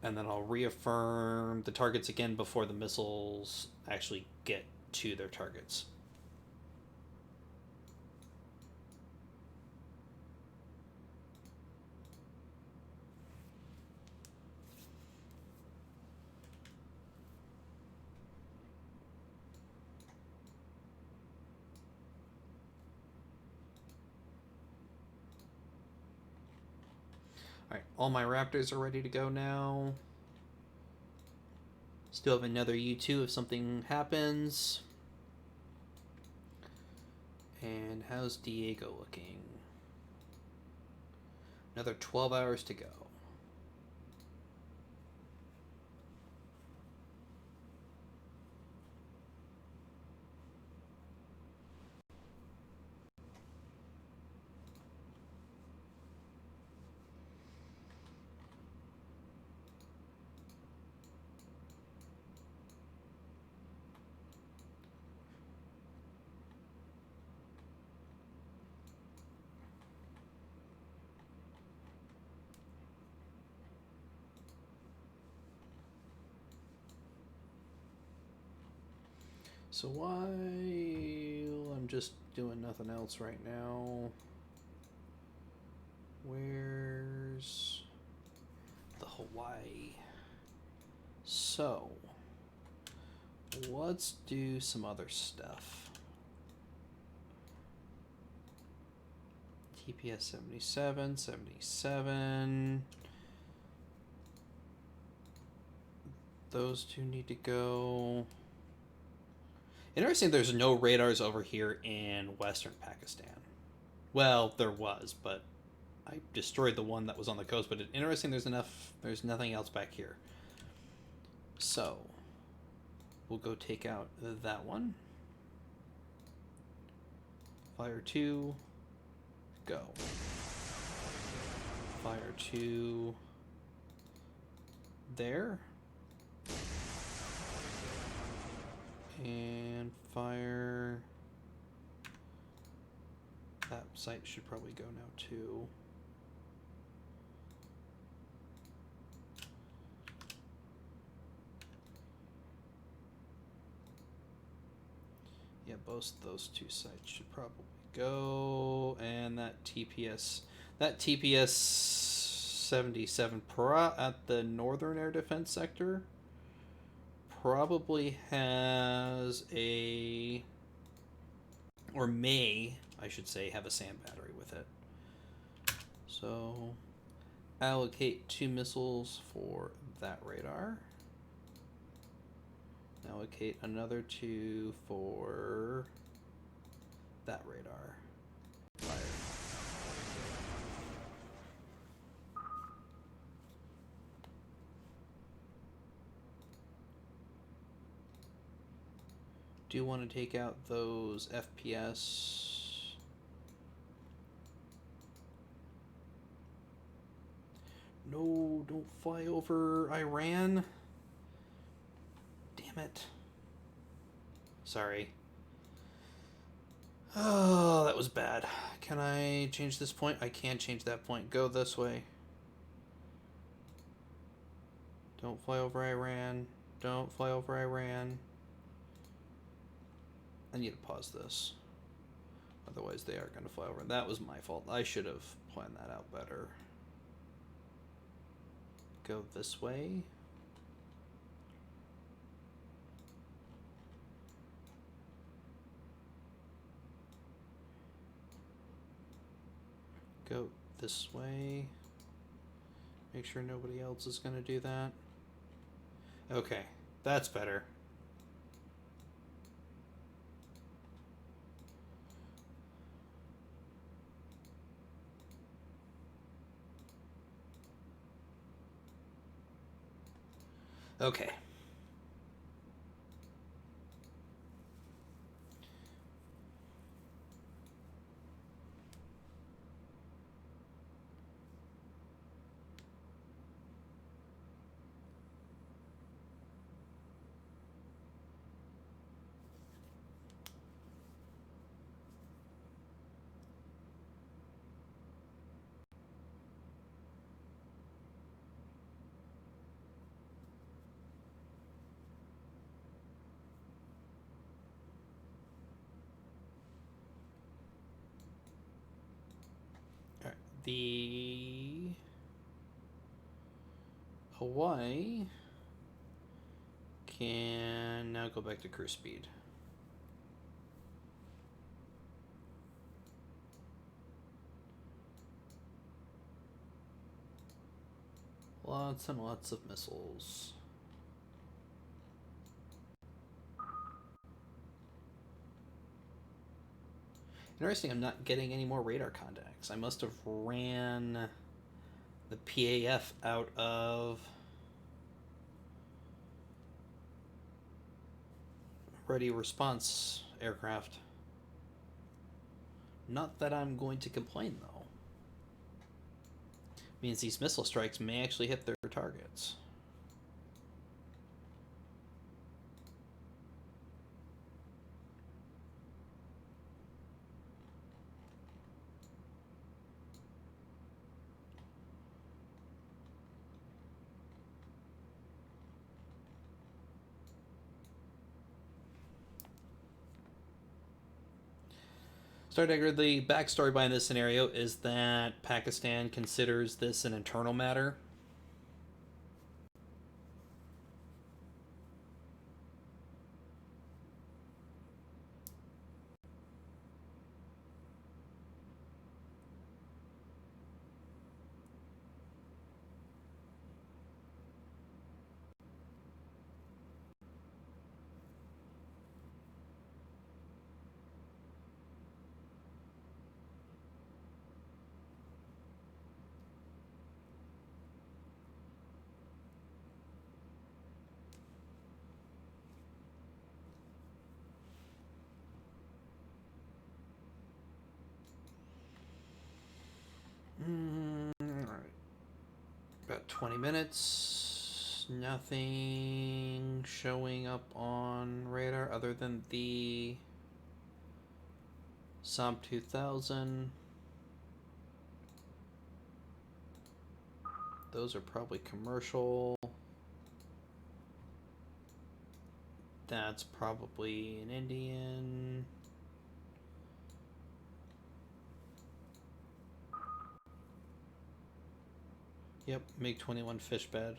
And then I'll reaffirm the targets again before the missiles actually get to their targets. Alright, all my Raptors are ready to go now. Still have another U2 if something happens. And how's Diego looking? Another 12 hours to go. So while I'm just doing nothing else right now, where's the Hawaii? So let's do some other stuff. TPS 77, 77. Those two need to go. Interesting, there's no radars over here in western Pakistan. Well, there was, but I destroyed the one that was on the coast. But interesting, there's nothing else back here. So we'll go take out that one. Fire 2, go. Fire 2 there. And fire. That site should probably go now too. both those two sites should probably go. And that TPS 77 at the northern air defense sector probably has a, or may, I should say, have a sand battery with it. So allocate 2 missiles for that radar. Allocate another 2 for that radar. Fire. Do want to take out those FPS. No, don't fly over Iran. Damn it. Sorry. Oh, that was bad. Can I change this point? I can change that point. Go this way. Don't fly over Iran. Don't fly over Iran. I need to pause this. Otherwise they are going to fly over. That was my fault. I should have planned that out better. Go this way. Go this way. Make sure nobody else is going to do that. Okay, that's better. Okay. All right. The Hawaii can now go back to cruise speed. Lots and lots of missiles. Interesting, I'm not getting any more radar contacts. I must have ran the PAF out of ready response aircraft. Not that I'm going to complain, though. Means these missile strikes may actually hit their targets. Stardagger, the backstory behind this scenario is that Pakistan considers this an internal matter. Alright. About 20 minutes. Nothing showing up on radar other than the Saab 2000. Those are probably commercial. That's probably an Indian. Yep, MiG-21 fish bed.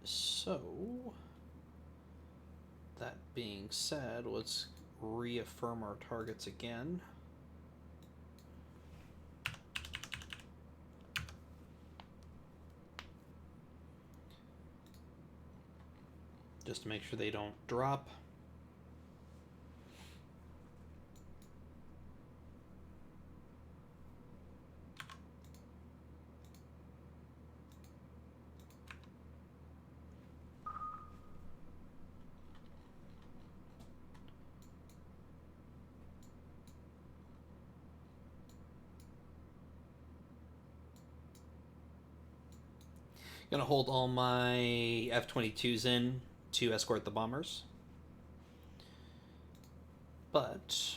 So, that being said, let's reaffirm our targets again. Just to make sure they don't drop. Gonna hold all my F-22s in to escort the bombers. But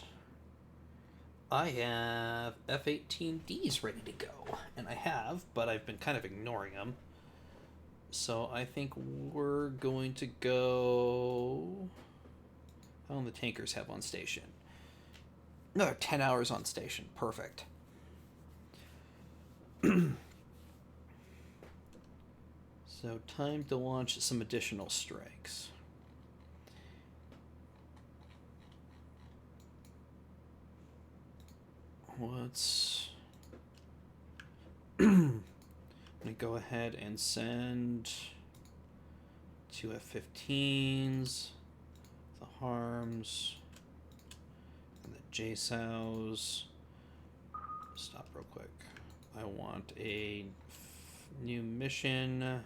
I have F-18Ds ready to go. And I have, but I've been kind of ignoring them. So I think we're going to go... How long the tankers have on station? Another 10 hours on station. Perfect. So time to launch some additional strikes. Let's... I'm going to go ahead and send 2 F-15s, the Harms, and the JSOWs. Stop real quick. I want a new mission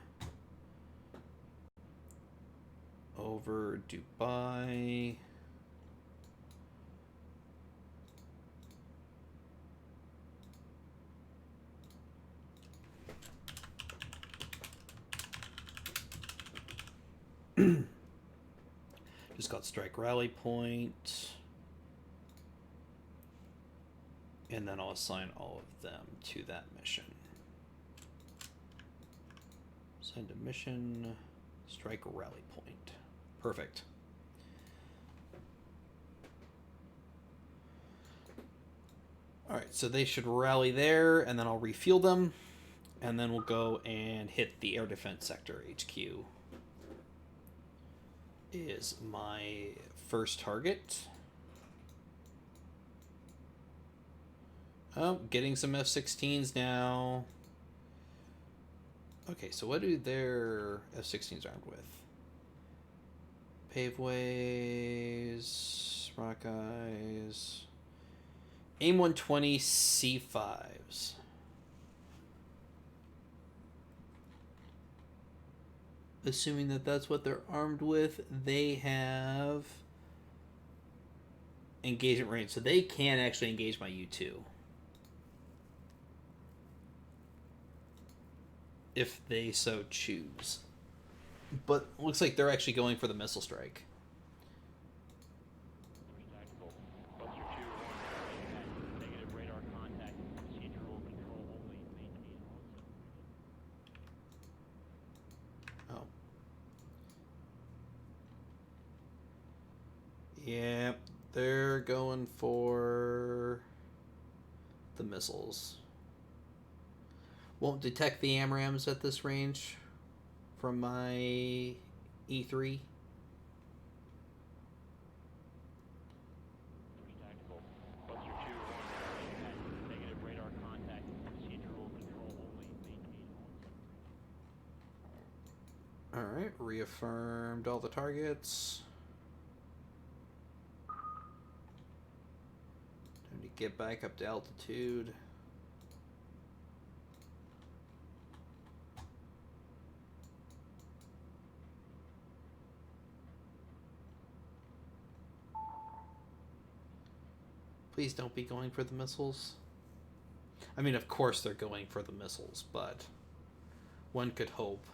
over Dubai. Just got strike rally point. And then I'll assign all of them to that mission. Send a mission, strike rally point. Perfect. Alright, so they should rally there, and then I'll refuel them. And then we'll go and hit the air defense sector. HQ is my first target. Oh, getting some F-16s now. Okay, so what do their F-16s armed with? Paveways, rock eyes, AIM-120 C5s. Assuming that that's what they're armed with, they have engagement range, so they can actually engage my U-2. If they so choose. But looks like they're actually going for the missile strike. Oh. Yeah, they're going for the missiles. Won't detect the AMRAAMs at this range from my E3. Alright, reaffirmed all the targets. Time to get back up to altitude. Please don't be going for the missiles. I mean, of course they're going for the missiles, but one could hope.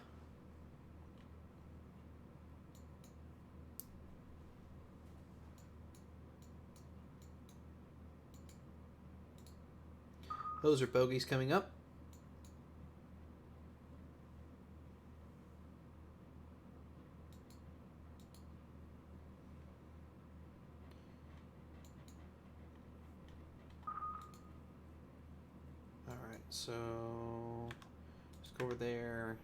Those are bogeys coming up. Alright, so let's go over there.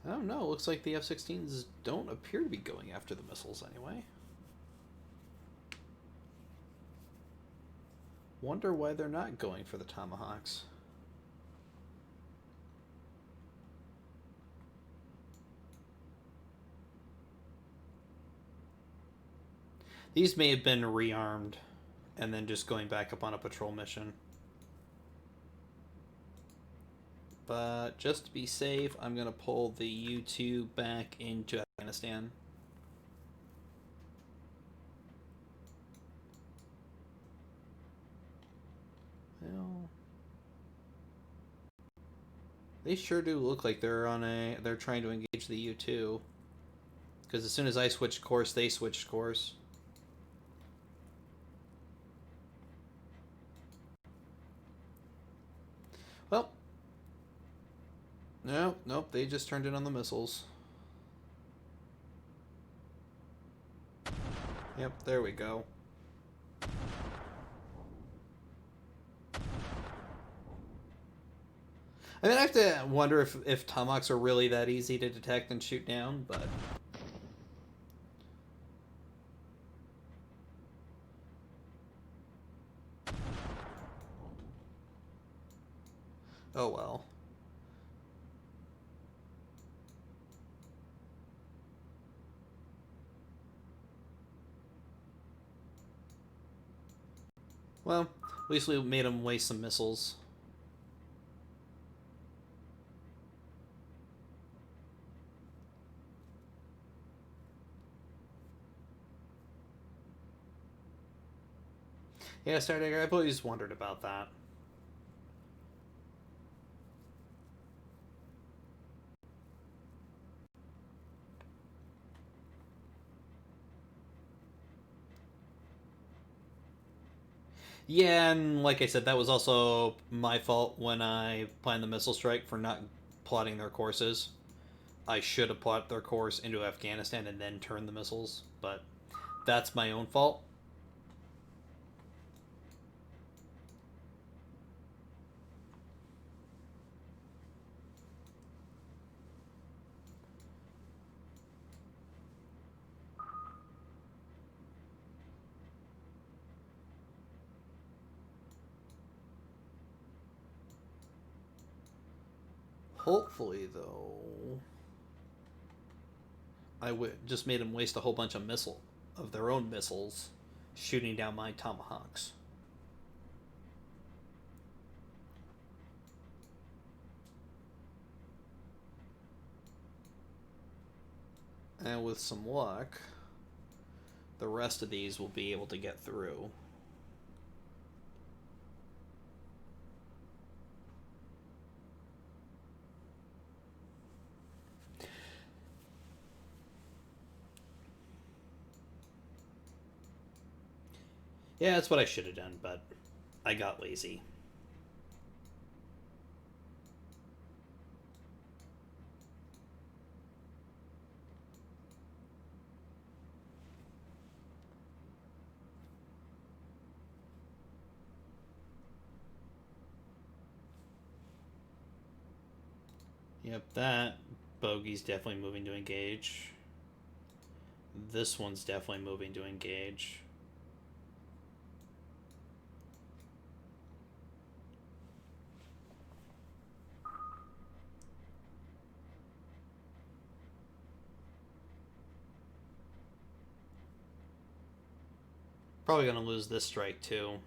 I don't know. Looks like the F-16s don't appear to be going after the missiles anyway. Wonder why they're not going for the Tomahawks. These may have been rearmed and then just going back up on a patrol mission. But just to be safe, I'm going to pull the U-2 back into Afghanistan. Well, they sure do look like they're trying to engage the U-2. Because as soon as I switched course, they switched course. Well, nope, they just turned in on the missiles. Yep, there we go. I mean, I have to wonder if Tomahawks are really that easy to detect and shoot down, but... oh well. Well, at least we made them waste some missiles. Yeah, Stardagger, I've always wondered about that. Yeah, and like I said, that was also my fault when I planned the missile strike for not plotting their courses. I should have plotted their course into Afghanistan and then turned the missiles, but that's my own fault. Hopefully, though, just made them waste a whole bunch of their own missiles shooting down my Tomahawks. And with some luck, the rest of these will be able to get through. Yeah, that's what I should have done, but I got lazy. Yep, that bogey's definitely moving to engage. This one's definitely moving to engage. Probably going to lose this strike too.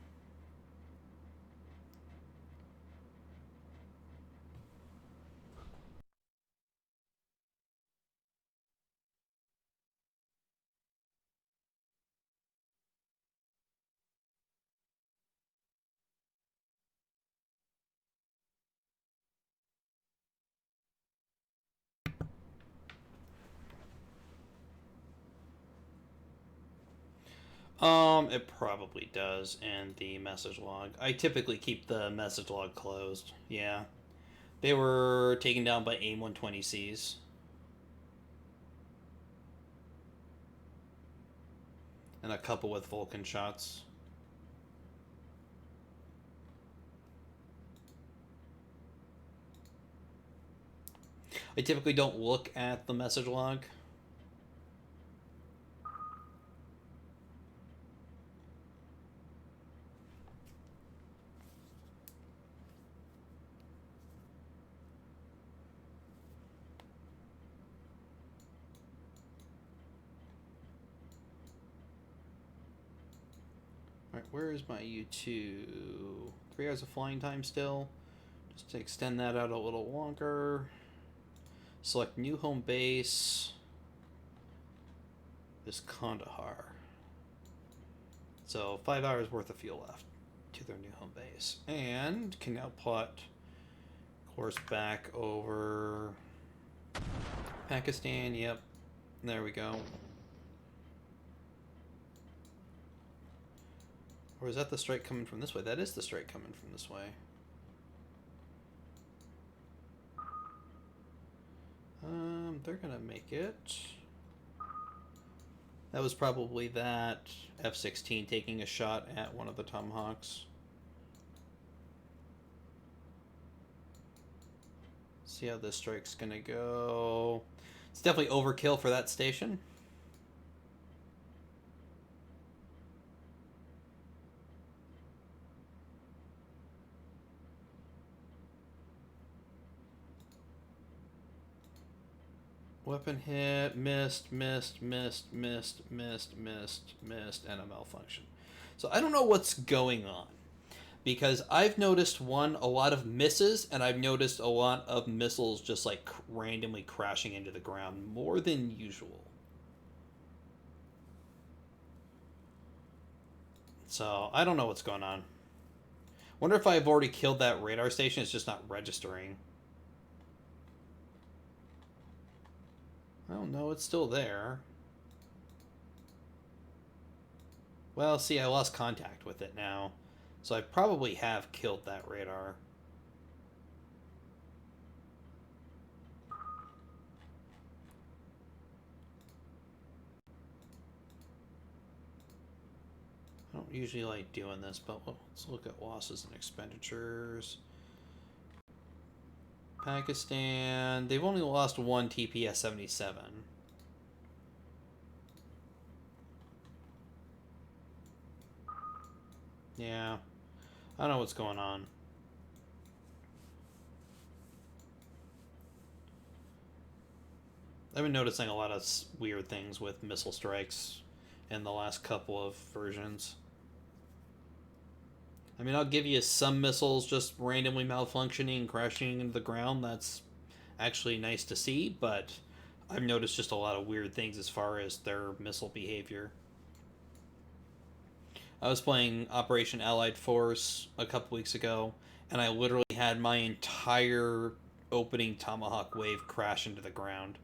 It probably does in the message log. I typically keep the message log closed. Yeah. They were taken down by AIM-120Cs. And a couple with Vulcan shots. I typically don't look at the message log. Alright, where is my U2? 3 hours of flying time still. Just to extend that out a little longer. Select new home base. Is Kandahar. So 5 hours worth of fuel left to their new home base. And can now plot course back over Pakistan. Yep. There we go. Or is that the strike coming from this way? That is the strike coming from this way. They're gonna make it. That was probably that F-16 taking a shot at one of the Tomahawks. See how this strike's gonna go. It's definitely overkill for that station. Weapon hit, missed, and a malfunction. So I don't know what's going on. Because I've noticed, a lot of misses, and I've noticed a lot of missiles just like randomly crashing into the ground more than usual. So I don't know what's going on. Wonder if I've already killed that radar station, it's just not registering. Oh no, it's still there. Well, see, I lost contact with it now. So I probably have killed that radar. I don't usually like doing this, but let's look at losses and expenditures. Pakistan, they've only lost one TPS-77. Yeah, I don't know what's going on. I've been noticing a lot of weird things with missile strikes in the last couple of versions. I mean, I'll give you some missiles just randomly malfunctioning and crashing into the ground. That's actually nice to see, but I've noticed just a lot of weird things as far as their missile behavior. I was playing Operation Allied Force a couple weeks ago, and I literally had my entire opening Tomahawk wave crash into the ground.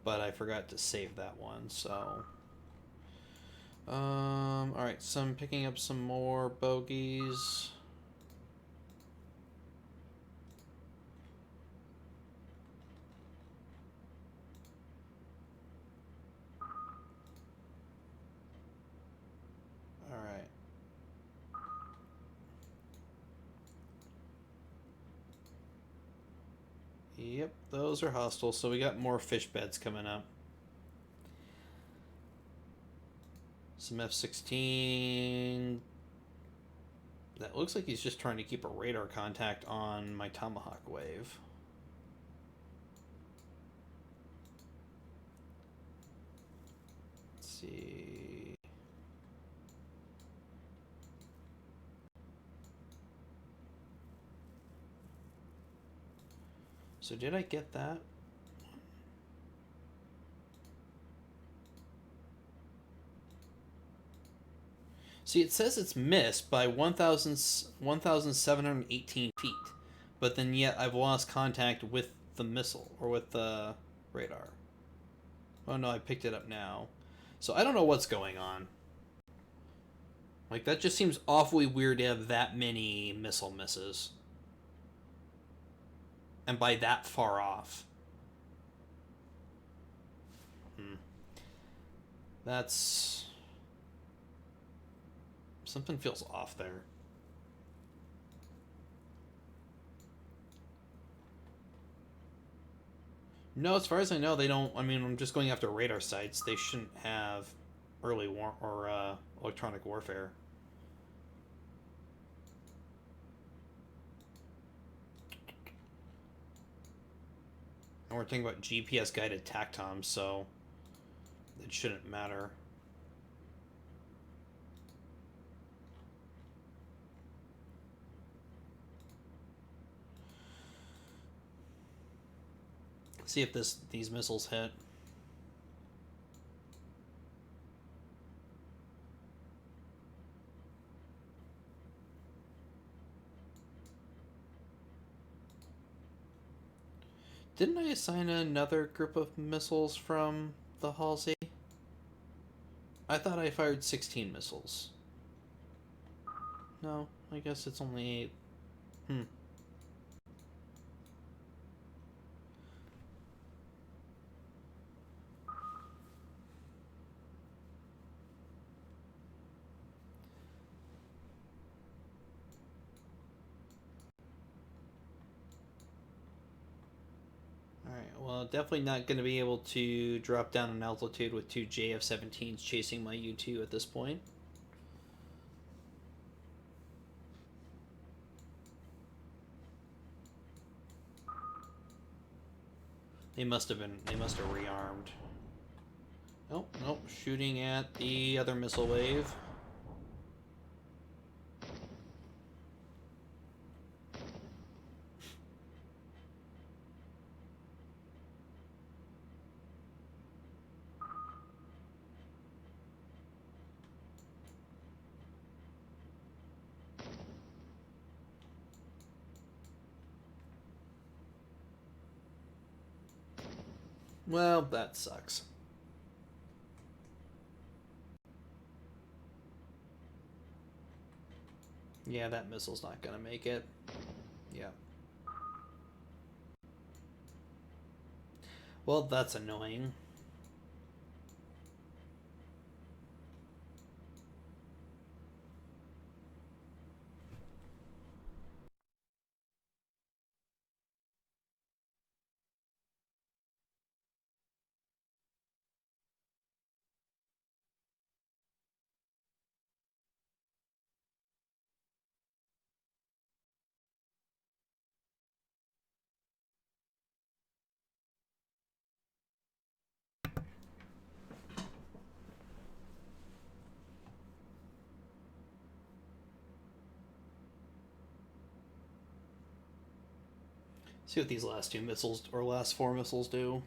But I forgot to save that one, so... alright, so I'm picking up some more bogeys. Alright. Yep, those are hostile, so we got more fish beds coming up. Some F-16. That looks like he's just trying to keep a radar contact on my Tomahawk wave. Let's see. So did I get that? See, it says it's missed by 1,718 feet, But then yet I've lost contact with the missile or with the radar. Oh no, I picked it up now. So I don't know what's going on. Like, that just seems awfully weird to have that many missile misses. And by that far off. Hmm. That's... Something feels off there. No, as far as I know, they don't... I mean, I'm just going after radar sites. They shouldn't have early war... or electronic warfare. And we're talking about GPS-guided TACTOMs, so it shouldn't matter. See if these missiles hit. Didn't I assign another group of missiles from the Halsey? I thought I fired 16 missiles. No, I guess it's only 8. Hmm. Alright, well, definitely not going to be able to drop down in altitude with 2 JF-17s chasing my U-2 at this point. They must have rearmed. Oh, nope, shooting at the other missile wave. Well, that sucks. Yeah, that missile's not gonna make it. Yeah. Well, that's annoying. See what these last 2 missiles, or last 4 missiles do.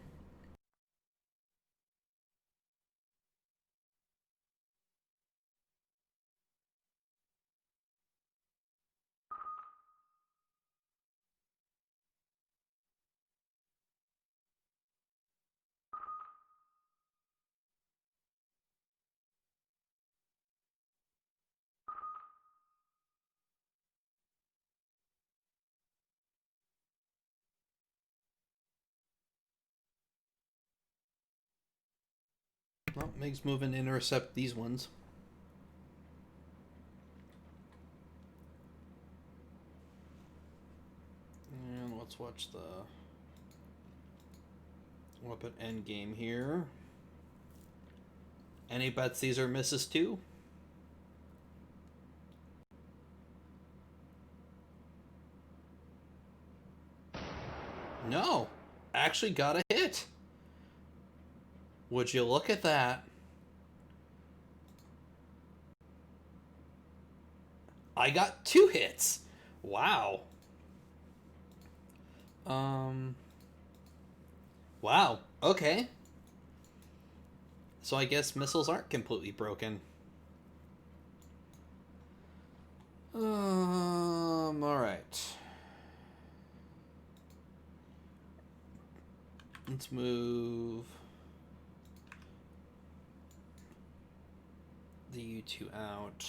Well, MiG's moving to intercept these ones. And let's watch the weapon end game here. Any bets these are misses too? No, actually got a hit. Would you look at that? I got 2 hits. Wow. Wow. Okay. So I guess missiles aren't completely broken. All right. Let's move the U2 out.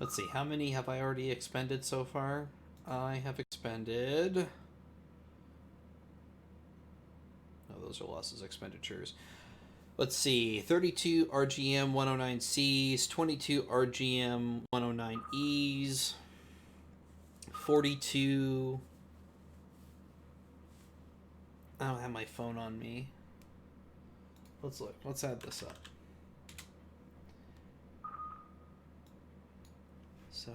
Let's see, how many have I already expended so far? I have expended... Oh, those are losses expenditures. Let's see, 32 RGM 109Cs, 22 RGM 109Es, 42... I don't have my phone on me. Let's look. Let's add this up. So,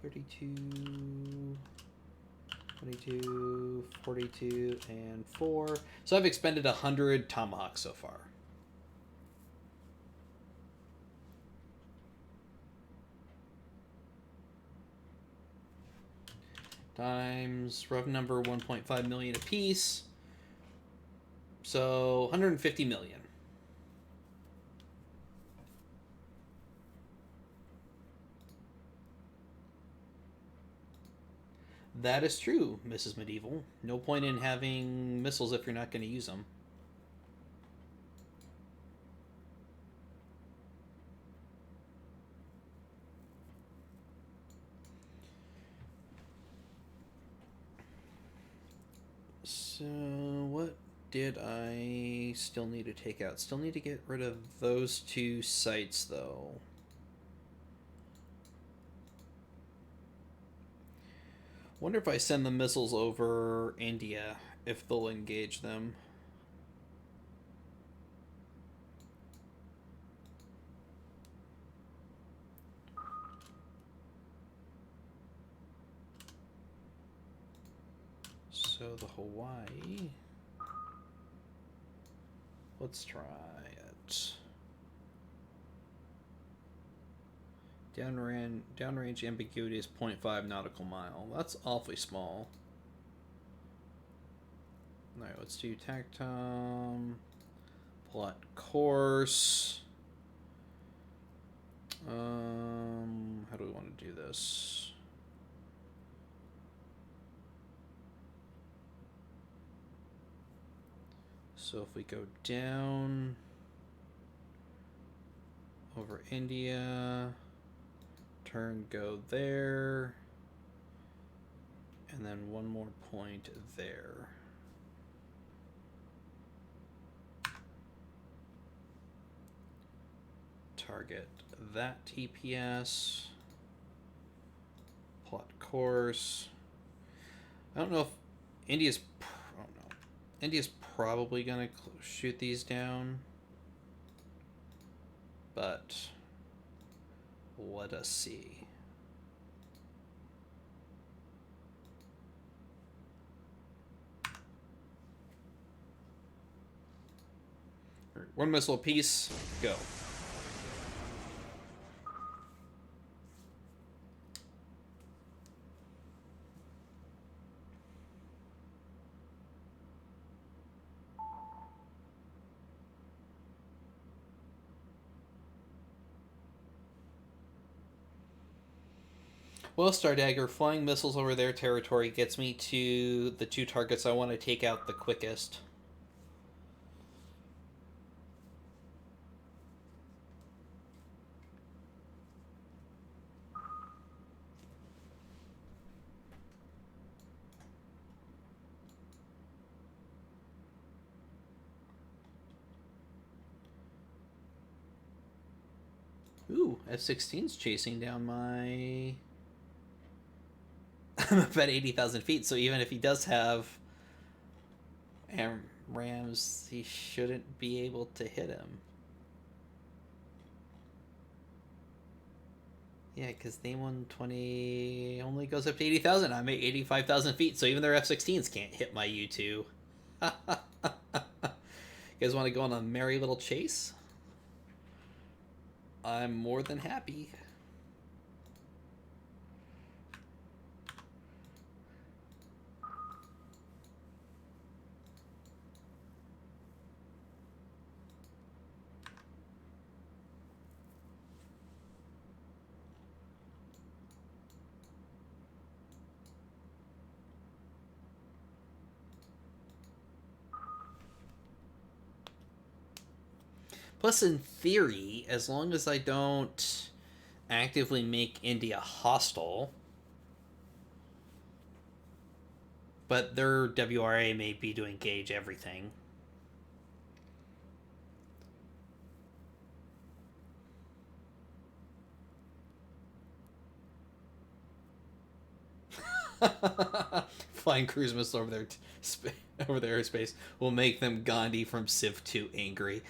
32, 22, 42, and 4. So I've expended 100 tomahawks so far. Times rough number 1.5 million apiece. So 150 million. That is true, Mrs. Medieval. No point in having missiles if you're not going to use them. So, what did I still need to take out? Still need to get rid of those two sites, though. Wonder if I send the missiles over India, if they'll engage them. So the Hawaii... Let's try it. Downrange ambiguity is 0.5 nautical mile. That's awfully small. Alright, let's do tactom. Plot course. How do we want to do this? So if we go down over India, turn go there, and then one more point there. Target that TPS. Plot course. I don't know if India's... Oh no. India's probably going to shoot these down. But let us see. Right, one missile apiece. Go. Well, Stardagger, flying missiles over their territory gets me to the two targets I want to take out the quickest. Ooh, F-16's chasing down my... I'm about 80,000 feet, so even if he does have rams, he shouldn't be able to hit him. Yeah, because the 120 only goes up to 80,000. I'm at 85,000 feet, so even their F-16s can't hit my U-2. You guys want to go on a merry little chase? I'm more than happy. Plus, in theory, as long as I don't actively make India hostile, but their WRA may be to engage everything. Flying cruise missile over their over their airspace will make them Gandhi from Civ 2 angry.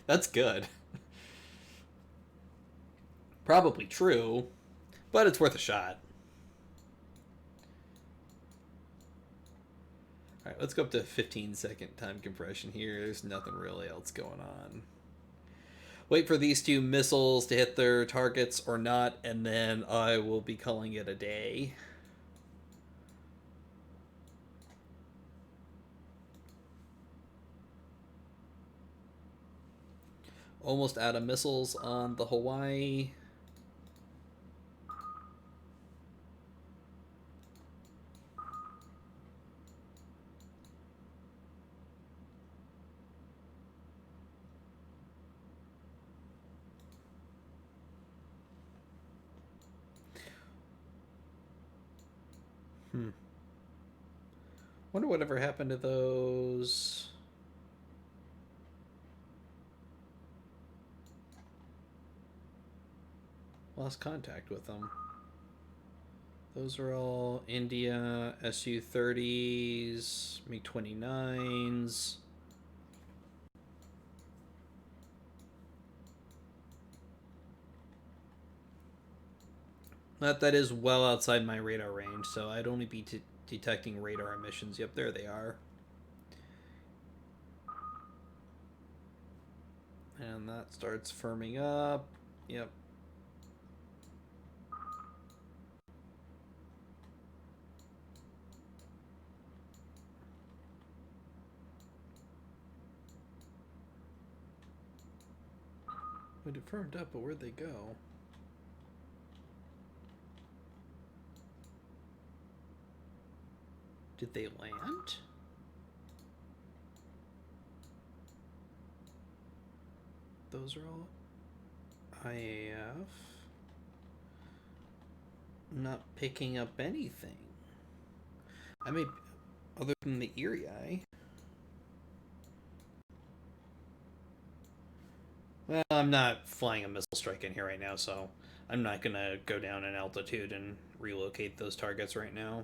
That's good. Probably true, but it's worth a shot. All right, let's go up to 15-second time compression here. There's nothing really else going on. Wait for these two missiles to hit their targets or not, and then I will be calling it a day. Almost out of missiles on the Hawaii. Wonder whatever happened to those. Lost contact with them. Those are all India Su-30s, MiG-29s. That is well outside my radar range, so I'd only be detecting radar emissions. Yep, there they are. And that starts firming up. Yep. But it firmed up, but where'd they go? Did they land? Those are all IAF. Not picking up anything. I mean, other than the Erie Eye. Well, I'm not flying a missile strike in here right now, so I'm not going to go down in altitude and relocate those targets right now.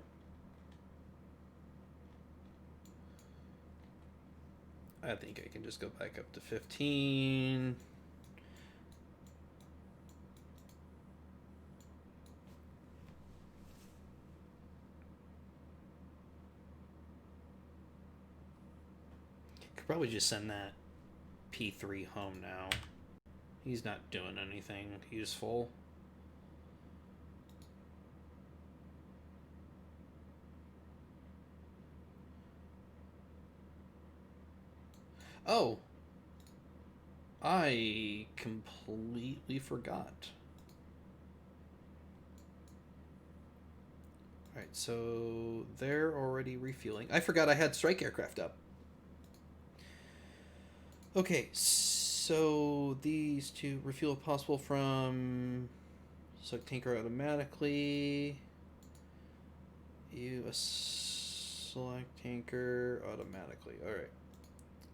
I think I can just go back up to 15. Could probably just send that P3 home now. He's not doing anything useful. Oh, I completely forgot. Alright, so they're already refueling. I forgot I had strike aircraft up. Okay, so these two refuel possible from select tanker automatically. You select tanker automatically. Alright.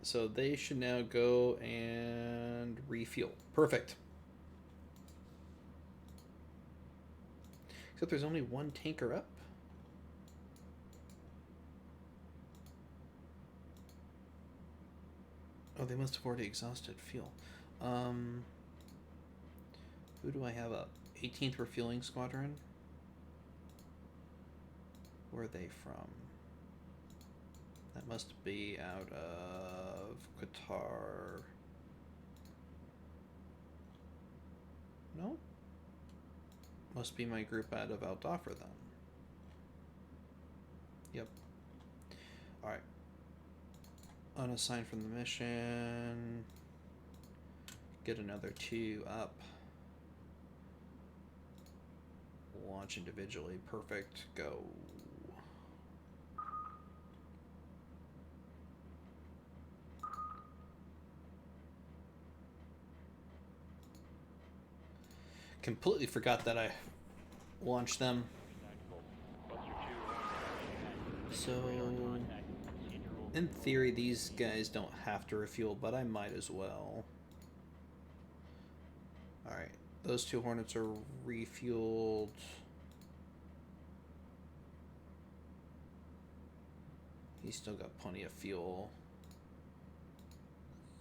So they should now go and refuel. Perfect. Except there's only one tanker up. Oh, they must have already exhausted fuel. Who do I have up? 18th Refueling Squadron? Where are they from? That must be out of Qatar. No? Must be my group out of Al Dhafra then. Yep. Alright. Unassigned from the mission. Get another 2 up. Launch individually. Perfect. Go. Completely forgot that I launched them. So, in theory, these guys don't have to refuel, but I might as well. Alright, those two Hornets are refueled. He's still got plenty of fuel.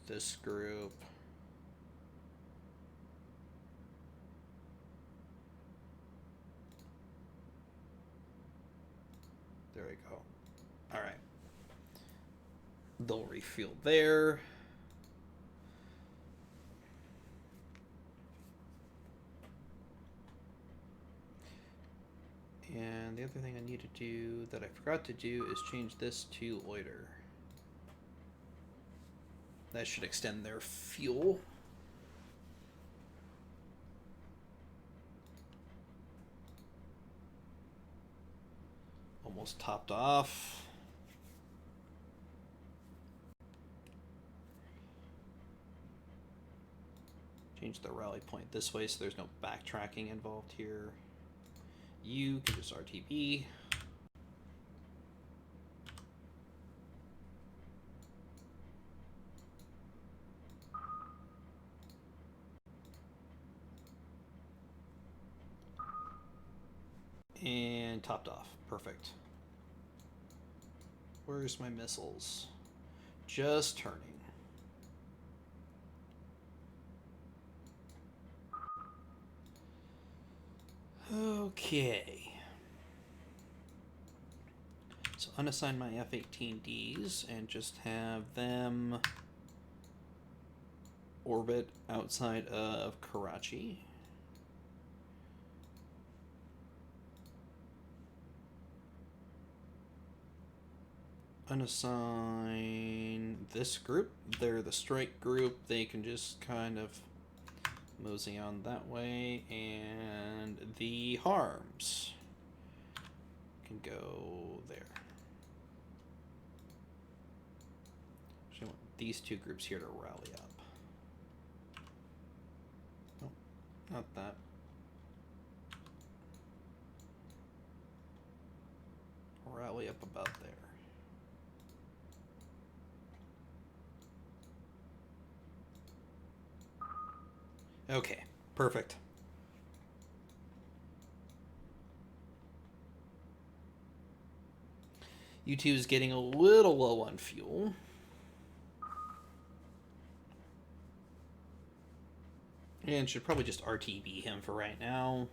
This group. There we go. Alright. They'll refuel there. And the other thing I need to do that I forgot to do is change this to loiter. That should extend their fuel. Almost topped off. Change the rally point this way so there's no backtracking involved here. You can just RTB. And topped off. Perfect. Where's my missiles? Just turning. Okay. So unassign my F-18Ds and just have them orbit outside of Karachi. Unassign this group. They're the strike group. They can just kind of mosey on that way. And the harms can go there. Actually, I want these two groups here to rally up. Nope, not that. Rally up about there. Okay, perfect. U2 is getting a little low on fuel. And should probably just RTB him for right now.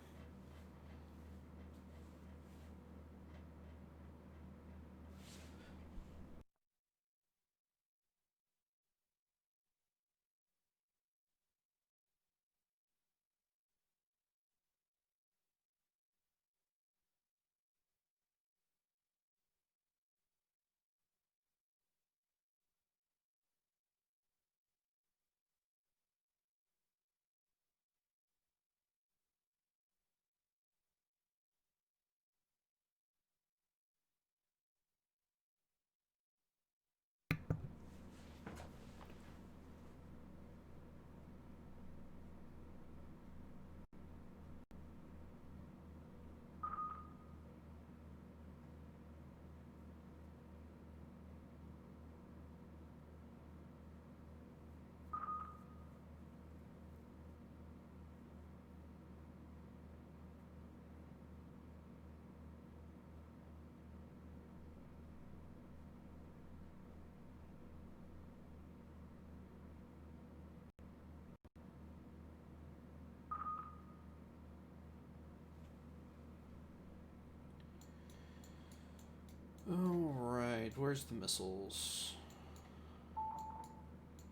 Alright, where's the missiles?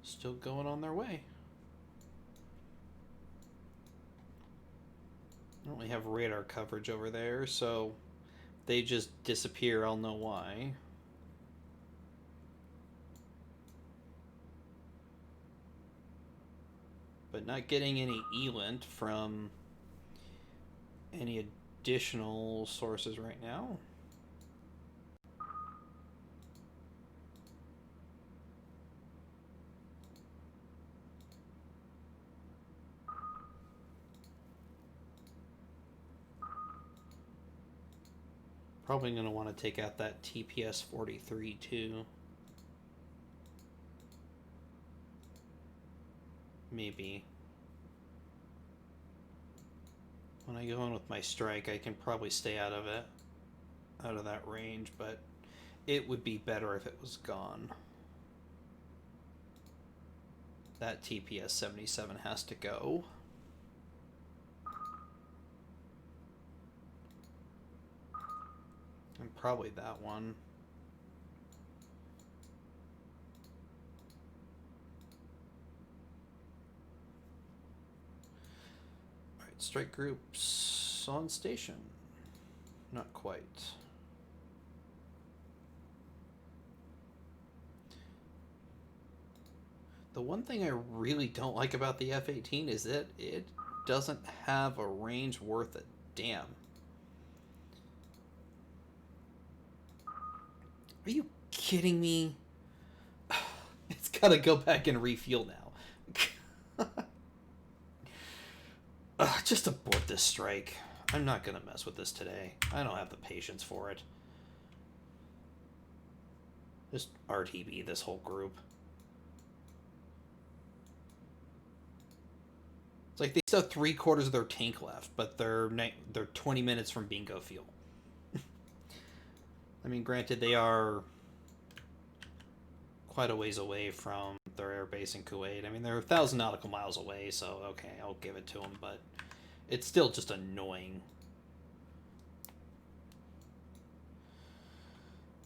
Still going on their way. I don't really have radar coverage over there, so they just disappear. I'll know why. But not getting any ELINT from any additional sources right now. probably going to want to take out that TPS 43 too. Maybe. When I go in with my strike, I can probably stay out of it, out of that range, but it would be better if it was gone. That TPS 77 has to go. And probably that one. Alright, strike groups on station. Not quite. The one thing I really don't like about the F-18 is that it doesn't have a range worth a damn. Are you kidding me? It's gotta go back and refuel now. Just abort this strike. I'm not gonna mess with this today. I don't have the patience for it. Just RTB this whole group. It's like they still have 3/4 of their tank left, but they're 20 minutes from bingo fuel. I mean, granted, they are quite a ways away from their air base in Kuwait. I mean, they're 1,000 nautical miles away, so okay, I'll give it to them, but it's still just annoying.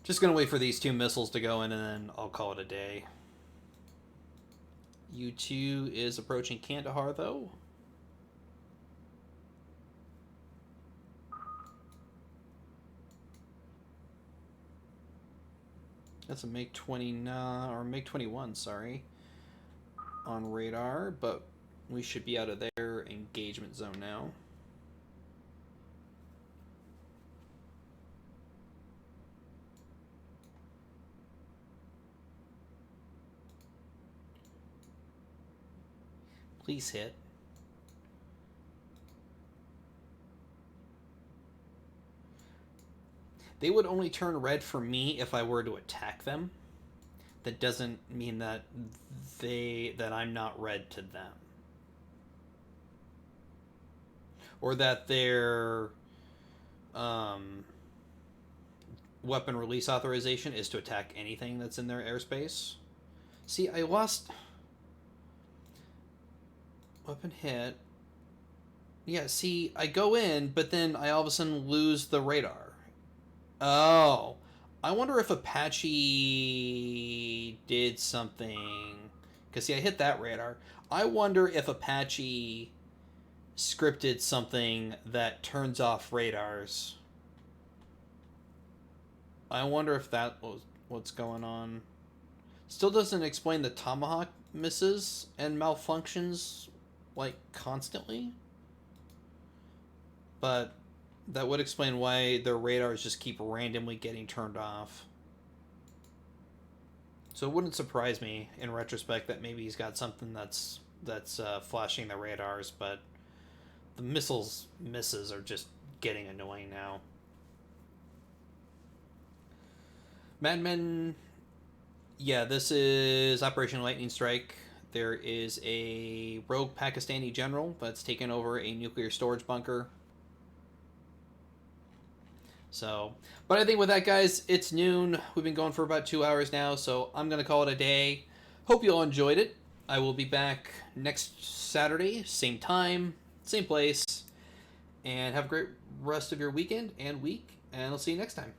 Just gonna wait for these 2 missiles to go in, and then I'll call it a day. U-2 is approaching Kandahar, though. That's a MiG-29 or MiG-21, sorry, on radar, but we should be out of their engagement zone now. Please hit. They would only turn red for me if I were to attack them. That doesn't mean that I'm not red to them. Or that their weapon release authorization is to attack anything that's in their airspace. See, I lost weapon hit. Yeah, see, I go in, but then I all of a sudden lose the radar. Oh, I wonder if Apache did something. Because, see, I hit that radar. I wonder if Apache scripted something that turns off radars. I wonder if that was what's going on. Still doesn't explain the Tomahawk misses and malfunctions, like, constantly. But that would explain why their radars just keep randomly getting turned off. So it wouldn't surprise me in retrospect that maybe he's got something that's flashing the radars, but the misses are just getting annoying now. Madmen, yeah, this is Operation Lightning Strike. There is a rogue Pakistani general that's taken over a nuclear storage bunker. So, but I think with that, guys, it's noon. We've been going for about 2 hours now, so I'm going to call it a day. Hope you all enjoyed it. I will be back next Saturday, same time, same place. And have a great rest of your weekend and week, and I'll see you next time.